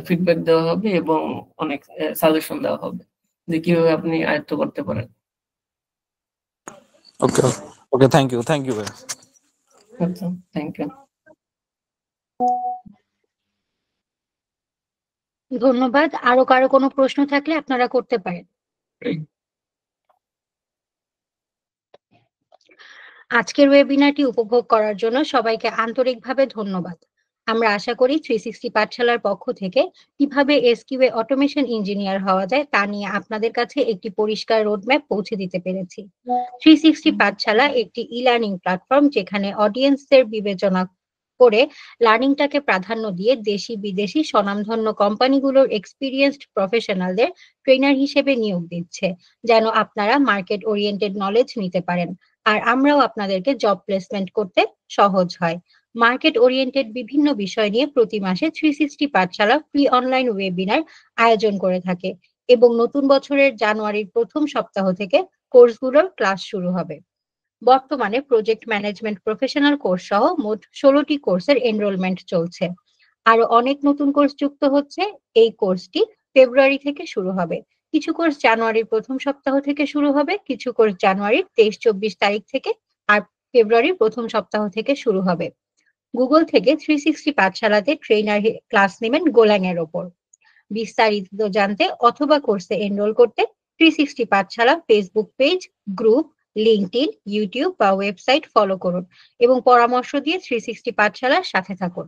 ফিডব্যাক দেওয়া হবে এবং অনেক সাজেশন দেওয়া হবে যে কিভাবে আপনি আয়ত্ত করতে পারেন। ওকে ওকে, থ্যাংক ইউ ভাইয়া। আচ্ছা, থ্যাংক ইউ। ধন্যবাদ। আরো কারো কোনো প্রশ্ন থাকলে আপনারা করতে পারেন। আজকের ওয়েবিনারটি উপভোগ করার জন্য সবাইকে আন্তরিকভাবে ধন্যবাদ। আমরা আশা করি 360 পাঠশালার পক্ষ থেকে কিভাবে এসকিউএ অটোমেশন ইঞ্জিনিয়ার হওয়া যায় তা নিয়ে আপনাদের কাছে একটি পরিষ্কার রোডম্যাপ পৌঁছে দিতে পেরেছি। 360 পাঠশালা একটি ই-লার্নিং প্ল্যাটফর্ম, যেখানে অডিয়েন্সদের বিবেচনা করে লার্নিংটাকে প্রাধান্য দিয়ে দেশি বিদেশি স্বনামধন্য কোম্পানিগুলোর এক্সপিরিয়েন্সড প্রফেশনালদের ট্রেনার হিসেবে নিয়োগ দিচ্ছে, যেন আপনারা মার্কেট ওরিয়েন্টেড নলেজ নিতে পারেন আর আমরাও আপনাদেরকে জব প্লেসমেন্ট করতে সহজ হয়। মার্কেট ওরিয়েন্টেড বিভিন্ন বিষয় নিয়ে প্রতি মাসে 360 পাঠশালা ফ্রি অনলাইন ওয়েবিনার আয়োজন করে থাকে এবং নতুন বছরের জানুয়ারির প্রথম সপ্তাহ থেকে কোর্সগুলোর ক্লাস শুরু হবে। বর্তমানে প্রজেক্ট ম্যানেজমেন্ট প্রফেশনাল কোর্স সহ মোট 16টি কোর্সের এনরোলমেন্ট চলছে। আরো অনেক নতুন কোর্স যুক্ত হচ্ছে। এই কোর্সটি ফেব্রুয়ারি থেকে শুরু হবে। কিছু কোর্স জানুয়ারির প্রথম সপ্তাহ থেকে শুরু হবে, কিছু কোর্স জানুয়ারির 23-24 তারিখ থেকে, আর ফেব্রুয়ারির প্রথম সপ্তাহ থেকে শুরু হবে। গুগল থেকে 360 পাঠশালাতে ট্রেনার ক্লাস নেবেন গোলাং এর ওপর। বিস্তারিত জানতে অথবা কোর্সে এনরোল করতে 360 পাঠশালা Facebook page, group, LinkedIn, YouTube বা ওয়েবসাইট ফলো করুন এবং পরামর্শ দিয়ে 360 পাঠশালার সাথে থাকুন।